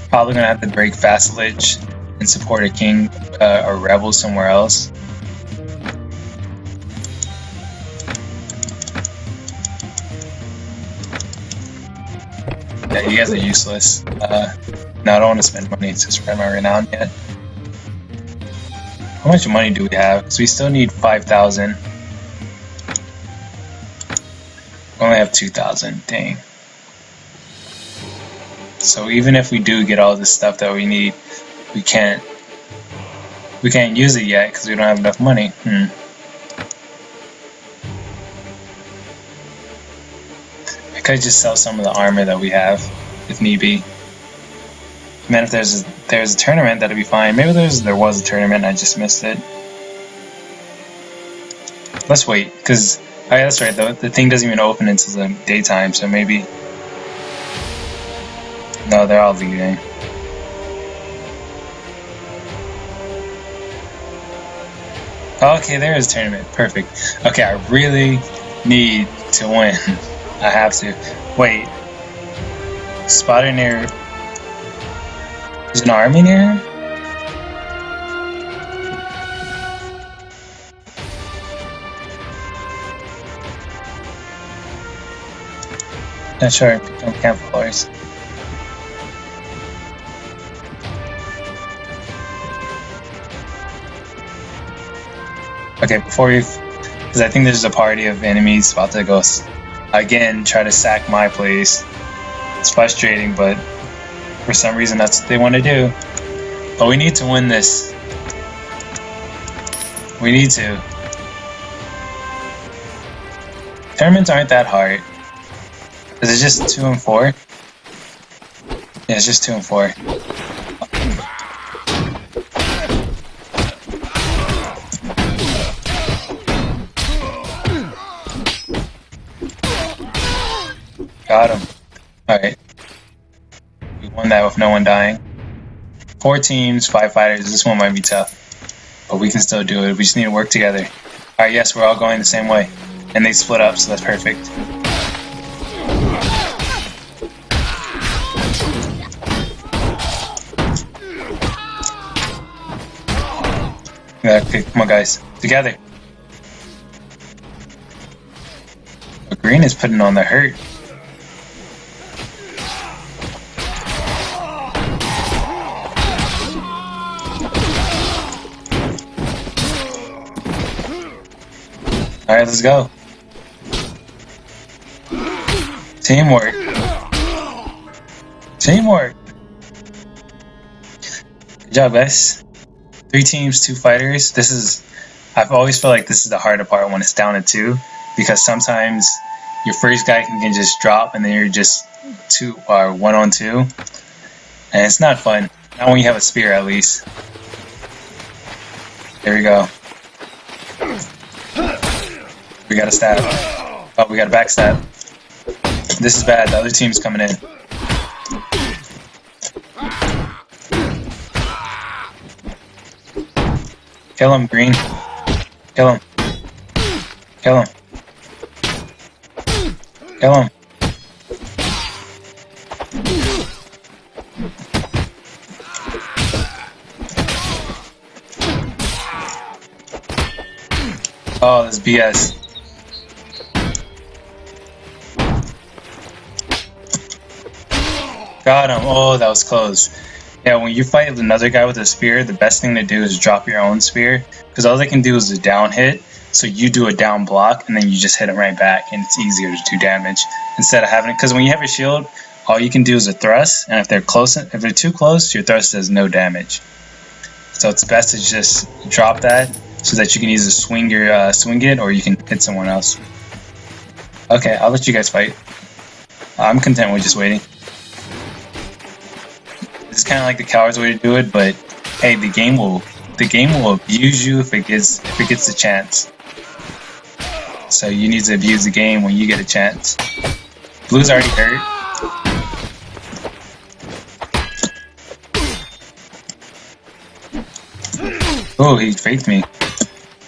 probably gonna have to break vassalage and support a king or rebel somewhere else. Yeah, you guys are useless. No, I don't want to spend money to spread my renown yet. How much money do we have? Because we still need 5,000. We only have 2,000. Dang. So even if we do get all this stuff that we need, we can't use it yet because we don't have enough money. I could just sell some of the armor that we have, if need be. Man, if there's a tournament, that'd be fine. Maybe there was a tournament and I just missed it. Let's wait, because oh yeah, that's right. The thing doesn't even open until the daytime, so maybe. No, they're all leaving. Okay, there is a tournament. Perfect. Okay, I really need to win. I have to. Wait. Spotter near... There's an army near here? Not sure. Become campfires. Okay, before we... Because I think there's a party of enemies about to go... Again, try to sack my place. It's frustrating, but... For some reason, that's what they want to do. But we need to win this. We need to. Tournaments aren't that hard. Is it just 2 and 4? Yeah, it's just 2 and 4. Got him. Alright. We won that with no one dying. 4 teams, 5 fighters. This one might be tough. But we can still do it. We just need to work together. Alright, yes, we're all going the same way. And they split up, so that's perfect. Okay, come on guys. Together. But green is putting on the hurt. Alright, let's go. Teamwork. Teamwork. Good job, guys. 3 teams, 2 fighters. This is... I've always felt like this is the harder part when it's down to 2. Because sometimes your first guy can just drop and then you're just 1 on 2. And it's not fun. Not when you have a spear, at least. There we go. We got a stab. Oh, we got a backstab. This is bad. The other team's coming in. Kill him, green. Kill him. Kill him. Kill him. Oh, this BS. Got him. Oh, that was close. Yeah, when you fight another guy with a spear, the best thing to do is drop your own spear. Because all they can do is a down hit. So you do a down block, and then you just hit them right back. And it's easier to do damage. Instead of having it... Because when you have a shield, all you can do is a thrust. And if they're close, if they're too close, your thrust does no damage. So it's best to just drop that. So that you can either swing it, or you can hit someone else. Okay, I'll let you guys fight. I'm content with just waiting. This is kind of like the coward's way to do it, but hey, the game will abuse you if it gets the chance. So you need to abuse the game when you get a chance. Blue's already hurt. Oh, he faked me.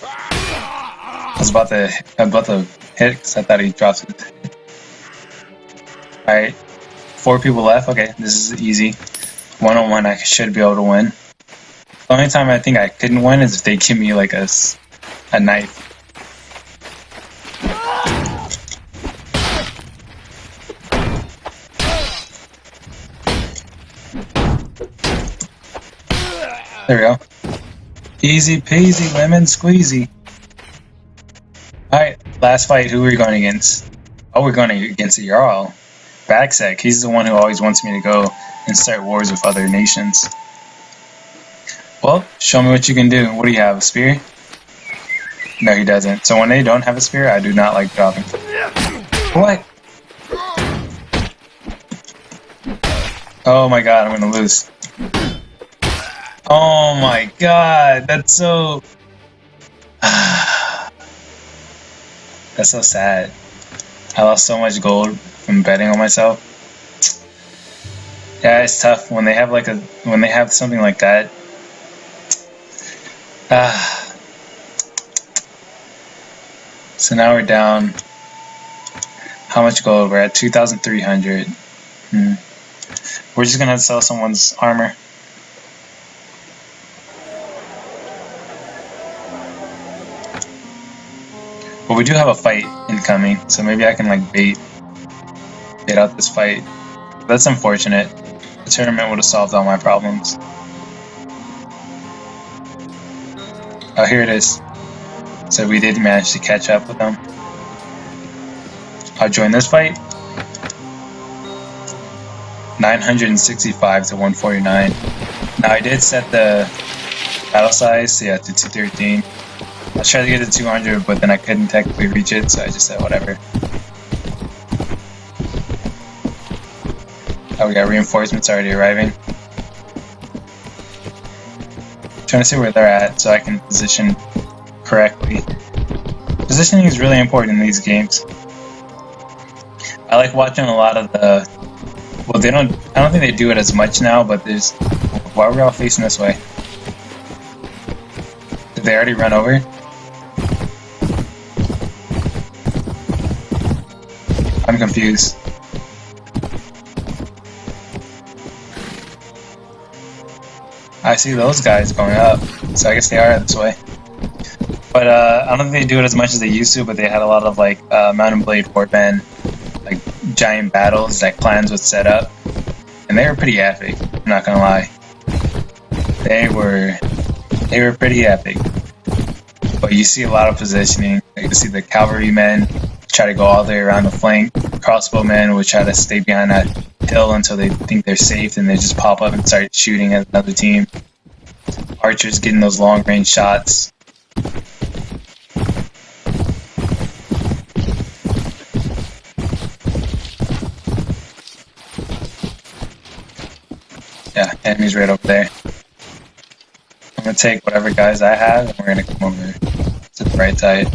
I was about to hit because I thought he dropped it. Alright, 4 people left. Okay, this is easy. 1-on-1, I should be able to win. The only time I think I couldn't win is if they give me like a knife. There we go. Easy peasy, lemon squeezy. Alright, last fight, who are we going against? Oh, we're going against a Jarl. Backsec, he's the one who always wants me to go and start wars with other nations. Well, show me what you can do. What do you have, a spear? No, he doesn't. So when they don't have a spear, I do not like dropping. What? Oh my god, I'm gonna lose. Oh my god, that's so... That's so sad. I lost so much gold from betting on myself. Yeah, it's tough when they have something like that. So now we're down. How much gold? We're at 2,300. We're just gonna sell someone's armor. But we do have a fight incoming, so maybe I can like bait out this fight. That's unfortunate. The tournament would have solved all my problems. Oh, here it is. So we did manage to catch up with them. I'll join this fight. 965 to 149. Now I did set the battle size, yeah, to 213. I was trying to get to 200, but then I couldn't technically reach it, so I just said whatever. Oh, we got reinforcements already arriving. Trying to see where they're at so I can position correctly. Positioning is really important in these games. I like watching a lot of the... Well, I don't think they do it as much now, but there's... Why are we all facing this way? Did they already run over? I'm confused. I see those guys going up, so I guess they are this way. But I don't think they do it as much as they used to, but they had a lot of like Mountain Blade Warband, like giant battles that clans would set up. And they were pretty epic, I'm not gonna lie. They were pretty epic. But you see a lot of positioning. You see the cavalrymen try to go all the way around the flank. Crossbowmen would try to stay behind that hill until they think they're safe, and they just pop up and start shooting at another team. Archers getting those long range shots. Yeah, enemies right over there. I'm gonna take whatever guys I have, and we're gonna come over to the right side.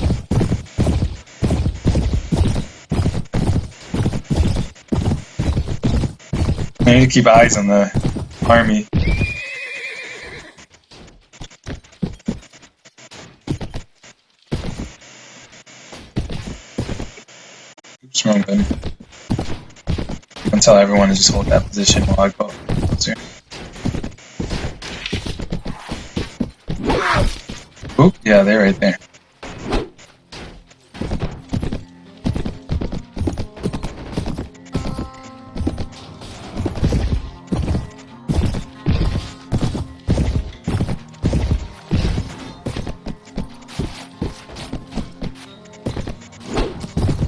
I need to keep eyes on the army. Oops, wrong button. I'm gonna tell everyone to just hold that position while I go closer. Oop, yeah, they're right there.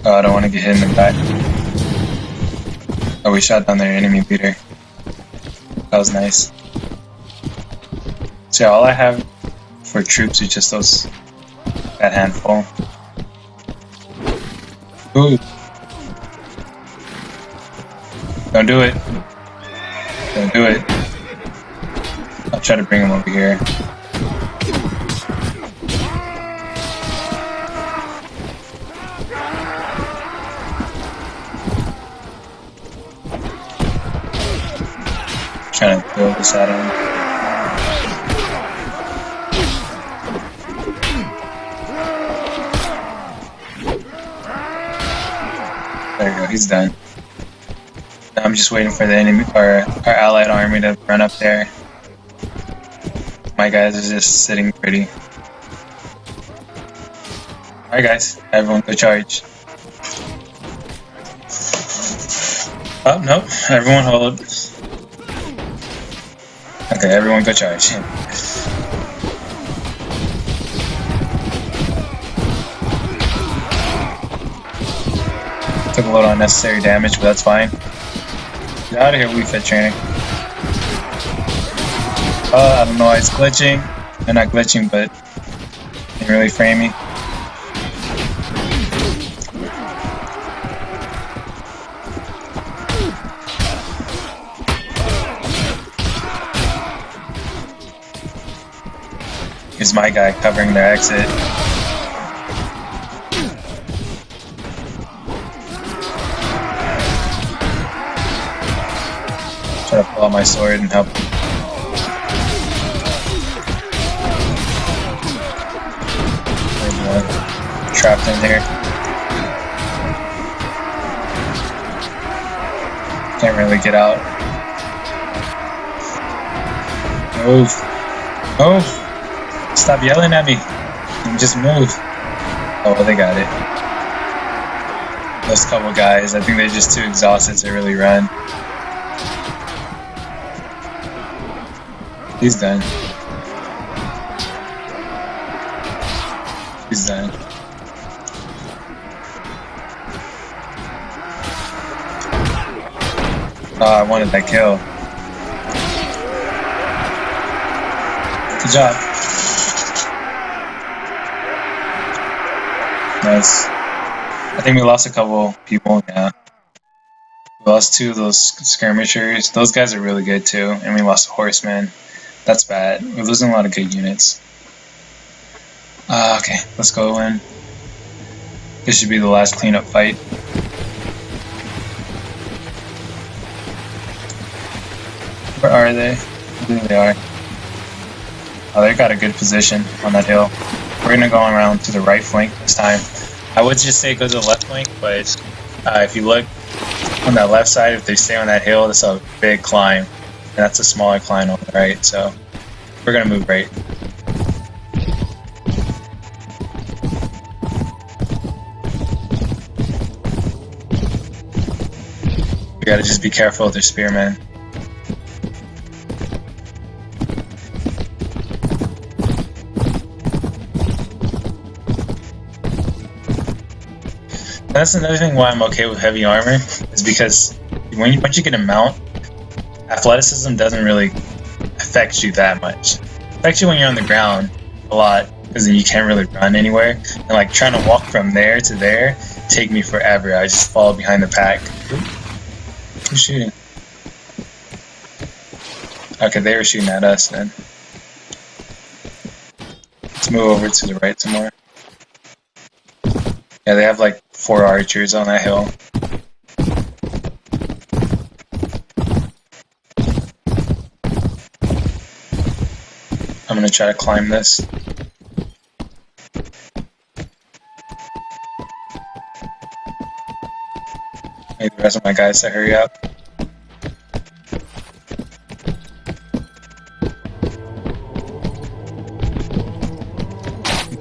Oh, I don't want to get hit in the back. Oh, we shot down their enemy leader. That was nice. So yeah, all I have for troops is just that handful. Ooh. Don't do it. Don't do it. I'll try to bring him over here. Trying to throw this at him. There you go, he's done. Now I'm just waiting for the enemy or our allied army to run up there. My guys are just sitting pretty. Alright guys, everyone go charge. Oh no, everyone hold. Okay, everyone go charge. Took a little unnecessary damage, but that's fine. Get out of here, Wii Fit training. I don't know why it's glitching. They're not glitching, but it didn't really frame me. Here's my guy covering their exit. Try to pull out my sword and help. trapped in here. Can't really get out. Move. Move! Stop yelling at me. Just move. Oh, well, they got it. Those couple guys, I think they're just too exhausted to really run. He's done. He's done. Oh, I wanted that kill. Good job. Nice. I think we lost a couple people, yeah. We lost 2 of those skirmishers. Those guys are really good too. And we lost a horseman. That's bad. We're losing a lot of good units. Okay, let's go in. This should be the last cleanup fight. Where are they? I think they are. Oh, they got a good position on that hill. We're gonna go around to the right flank this time. I would just say go to the left flank, but if you look on that left side, if they stay on that hill, that's a big climb. And that's a smaller climb on the right, so we're gonna move right. We gotta just be careful with their spearmen. That's another thing why I'm okay with heavy armor, is because once you get a mount, athleticism doesn't really affect you that much. It affects you when you're on the ground a lot, because then you can't really run anywhere. And like trying to walk from there to there take me forever. I just fall behind the pack. Who's shooting? Okay, they were shooting at us then. Let's move over to the right some more. Yeah, they have like 4 archers on that hill. I'm gonna try to climb this. Need the rest of my guys to hurry up.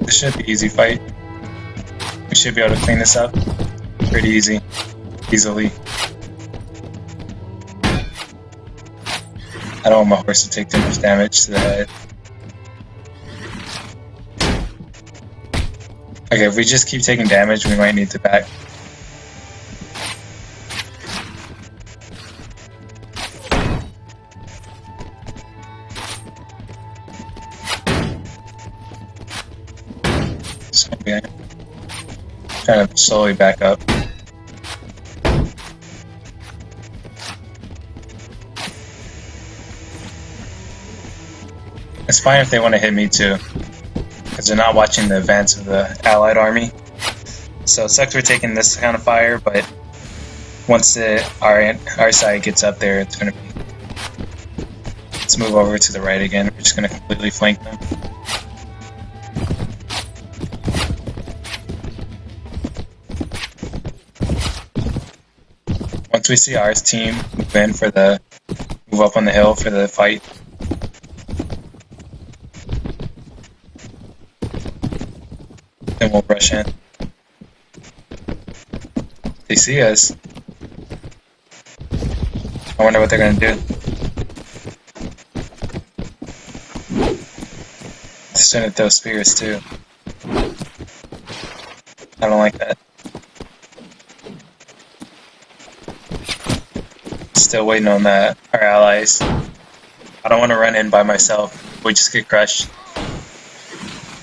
This should be an easy fight. We should be able to clean this up pretty easily. I don't want my horse to take too much damage to the head. Okay, if we just keep taking damage, we might need to back. So, yeah. Trying to slowly back up. It's fine if they want to hit me too, because they're not watching the advance of the allied army. So it sucks we're taking this kind of fire, but once our side gets up there, it's going to be... Let's move over to the right again. We're just going to completely flank them. Once we see our team move up on the hill for the fight. Then we'll rush in. They see us. I wonder what they're gonna do. They're starting to throw spears too. I don't like that. Still waiting on our allies. I don't want to run in by myself. We just get crushed.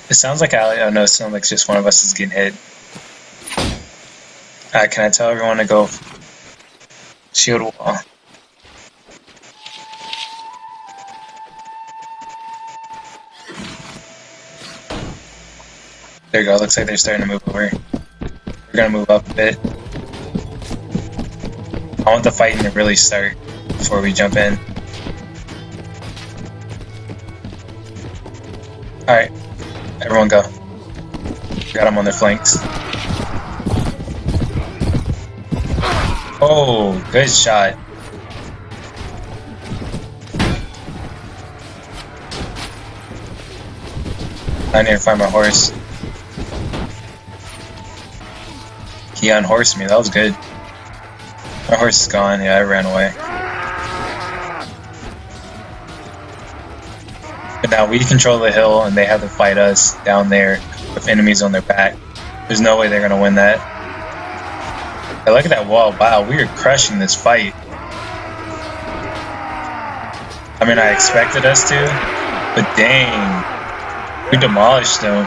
It sounds like ally. Oh no, it sounds like just one of us is getting hit. Can I tell everyone to go shield wall? There you go. Looks like they're starting to move over. We're gonna move up a bit. I want the fighting to really start before we jump in. Alright, everyone go. Got them on their flanks. Oh, good shot. I need to find my horse. He unhorsed me, that was good. My horse is gone, yeah, I ran away. But now we control the hill and they have to fight us down there with enemies on their back. There's no way they're gonna win that. Hey, look at that wall, wow, we are crushing this fight. I mean, I expected us to, but dang. We demolished them.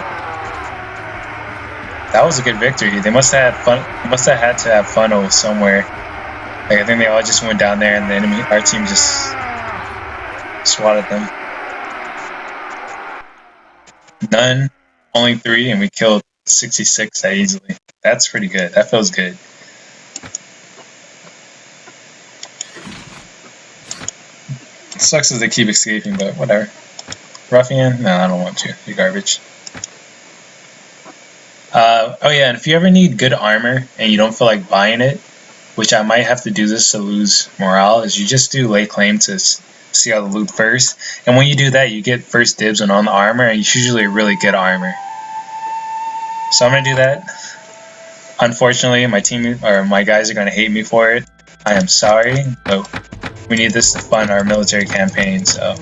That was a good victory. They must have had fun. Must have had to have funnels somewhere. Like I think they all just went down there, and the enemy, our team, just swatted them. None, only 3, and we killed 66 that easily. That's pretty good. That feels good. It sucks as they keep escaping, but whatever. Ruffian? No, I don't want you. You're garbage. Oh yeah, and if you ever need good armor and you don't feel like buying it, which I might have to do this to lose morale, is you just do lay claim to see all the loot first. And when you do that, you get first dibs on the armor, and it's usually really good armor. So I'm gonna do that. Unfortunately, my team or my guys are gonna hate me for it. I am sorry, but we need this to fund our military campaign, so.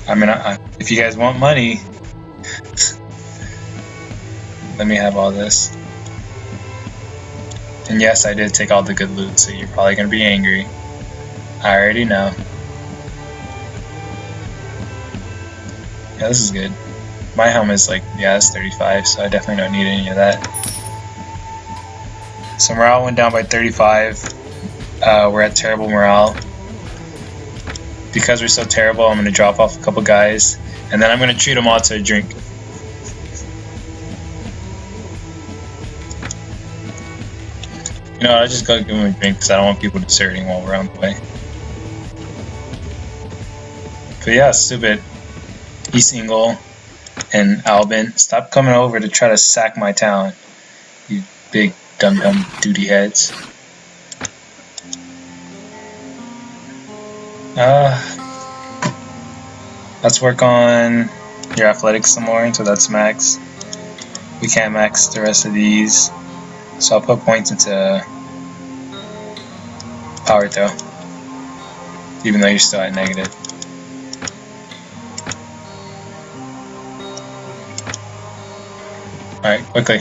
I mean, if you guys want money, let me have all this. And yes, I did take all the good loot, so you're probably gonna be angry. I already know. Yeah, this is good. My helmet's like, yeah, it's 35, so I definitely don't need any of that. So morale went down by 35. We're at terrible morale. Because we're so terrible, I'm going to drop off a couple guys, and then I'm going to treat them all to a drink. You know, I'll just go give them a drink because I don't want people deserting while we're on the way. But yeah, stupid. East Ingle and Albin, stop coming over to try to sack my town. You big dumb duty heads. Let's work on your athletics some more until that's max. We can't max the rest of these, so I'll put points into power throw, even though you're still at negative. Alright, quickly.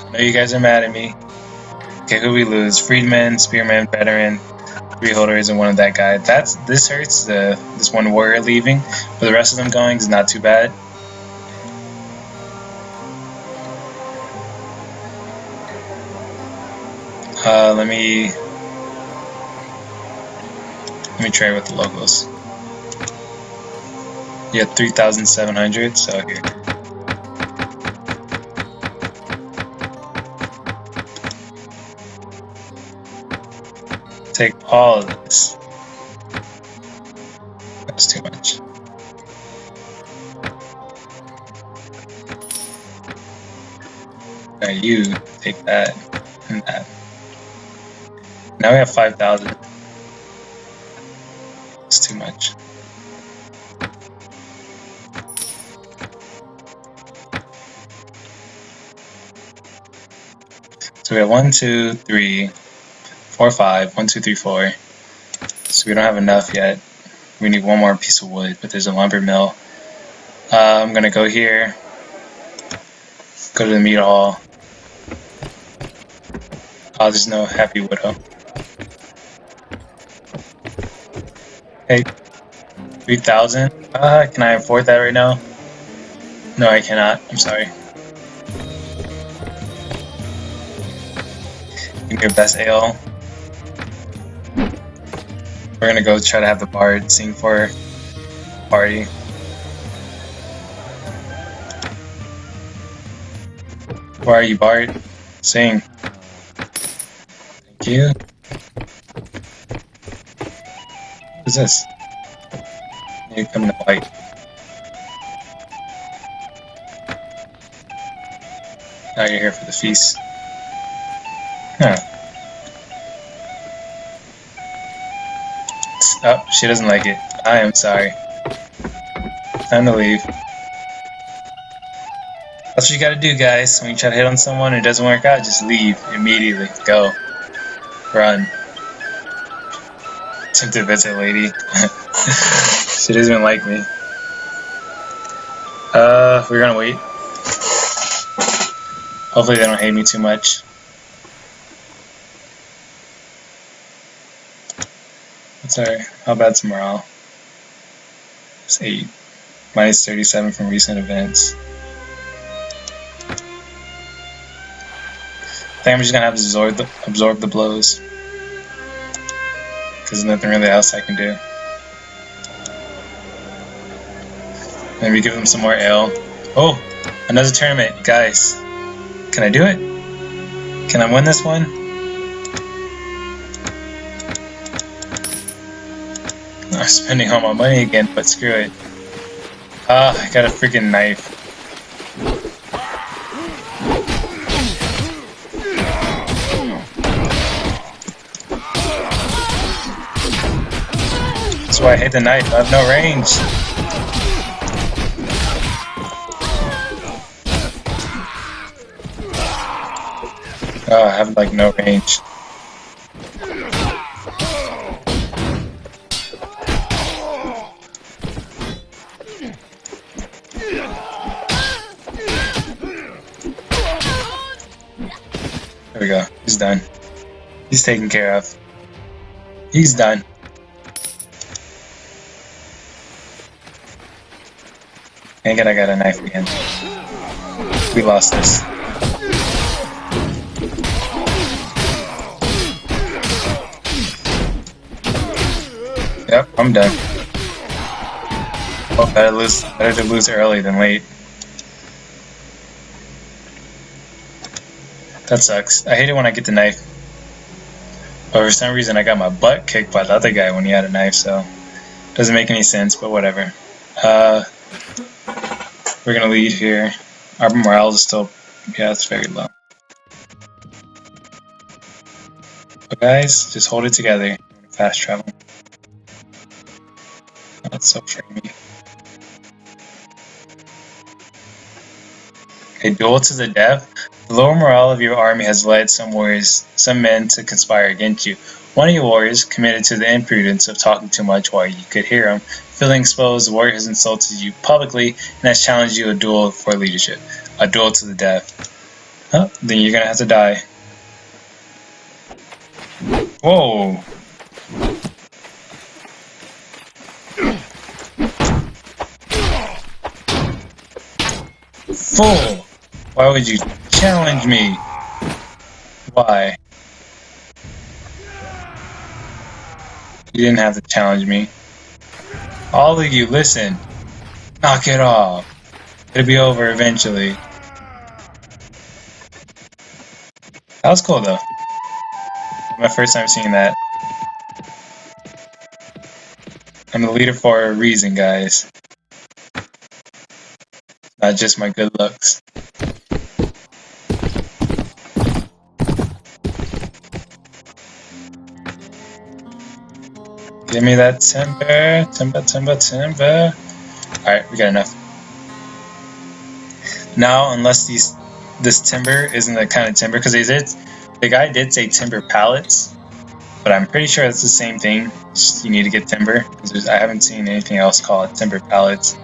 I know you guys are mad at me. Okay, who we lose? Freedman, Spearman, Veteran, Freeholders, and one of that guy. This hurts, this one warrior leaving, but the rest of them going is not too bad. Let me trade with the locals. You have 3,700, so here. Take all of this. That's too much. Alright, you take that and that. Now we have 5,000. It's too much. So we have 1, 2, 3, 4, 5. 1, 2, 3, 4. So we don't have enough yet. We need one more piece of wood, but there's a lumber mill. I'm gonna go here. Go to the meat hall. Oh, there's no Happy Widow. Hey, 3,000. Can I afford that right now? No, I cannot. I'm sorry. Give me your best ale. We're gonna go try to have the bard sing for party. Where are you, bard? Sing. Thank you. Who's this? You come to white. Now you're here for the feast. Huh. Oh, she doesn't like it. I am sorry. Time to leave. That's what you gotta do, guys. When you try to hit on someone and it doesn't work out, just leave immediately. Go. Run. Tempted visit lady. She doesn't even like me. We're gonna wait. Hopefully they don't hate me too much. That's alright. How bad's morale? It's 8. Minus 37 from recent events. I think I'm just gonna have to absorb the blows. Because there's nothing really else I can do. Maybe give them some more ale. Oh! Another tournament! Guys! Can I do it? Can I win this one? I'm spending all my money again, but screw it. Ah, I got a freaking knife. That's why I hate the knife. I have no range. Oh, I have like no range. There we go. He's done. He's taken care of. He's done. Dang it, I got a knife again. We lost this. Yep, I'm done. Oh, better to lose early than late. That sucks. I hate it when I get the knife. But for some reason I got my butt kicked by the other guy when he had a knife, so doesn't make any sense, but whatever. We're gonna lead here. Our morale is still, yeah, it's very low. But guys, just hold it together. Fast travel. That's so framey. A duel to the death. The lower morale of your army has led some men to conspire against you. One of your warriors committed to the imprudence of talking too much while you could hear him. Feeling exposed, the warrior has insulted you publicly and has challenged you a duel for leadership. A duel to the death. Oh, then you're gonna have to die. Whoa! Fool! Why would you challenge me? Why? You didn't have to challenge me. All of you, listen. Knock it off. It'll be over eventually. That was cool though. My first time seeing that. I'm the leader for a reason, guys. Not just my good looks. Give me that timber, timber. Alright, we got enough. Now, unless this timber isn't the kind of timber, because the guy did say timber pallets, but I'm pretty sure it's the same thing. Just, you need to get timber, because I haven't seen anything else called timber pallets.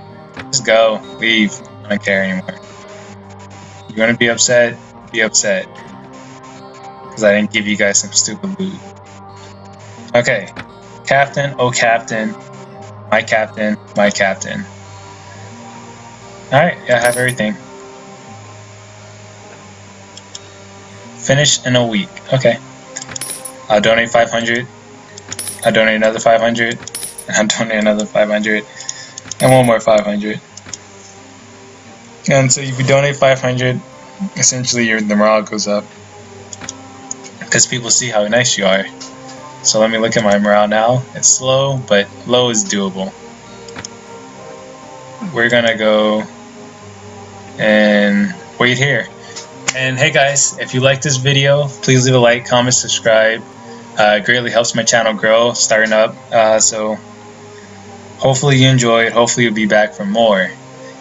Just go, leave. I don't care anymore. You want to be upset? Be upset. Because I didn't give you guys some stupid loot. Okay. Captain, oh captain. My captain, my captain. Alright, yeah, I have everything. Finish in a week. Okay. I'll donate 500. I'll donate another 500. And I'll donate another 500. And one more 500. And so if you donate 500, essentially the morale goes up. Because people see how nice you are. So let me look at my morale now. It's slow, but low is doable. we're gonna go and wait here. And hey guys, if you like this video, please leave a like, comment, subscribe. It greatly helps my channel grow, starting up. So hopefully you enjoy it. Hopefully you'll be back for more.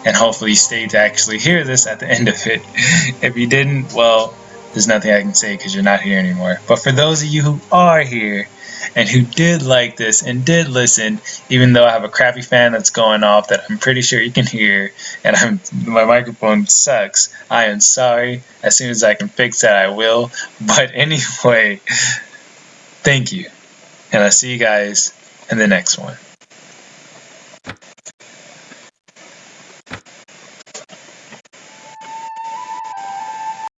And hopefully you stay to actually hear this at the end of it. If you didn't, well, there's nothing I can say because you're not here anymore. But for those of you who are here and who did like this and did listen, even though I have a crappy fan that's going off that I'm pretty sure you can hear, and my microphone sucks, I am sorry. As soon as I can fix that, I will. But anyway, thank you. And I'll see you guys in the next one.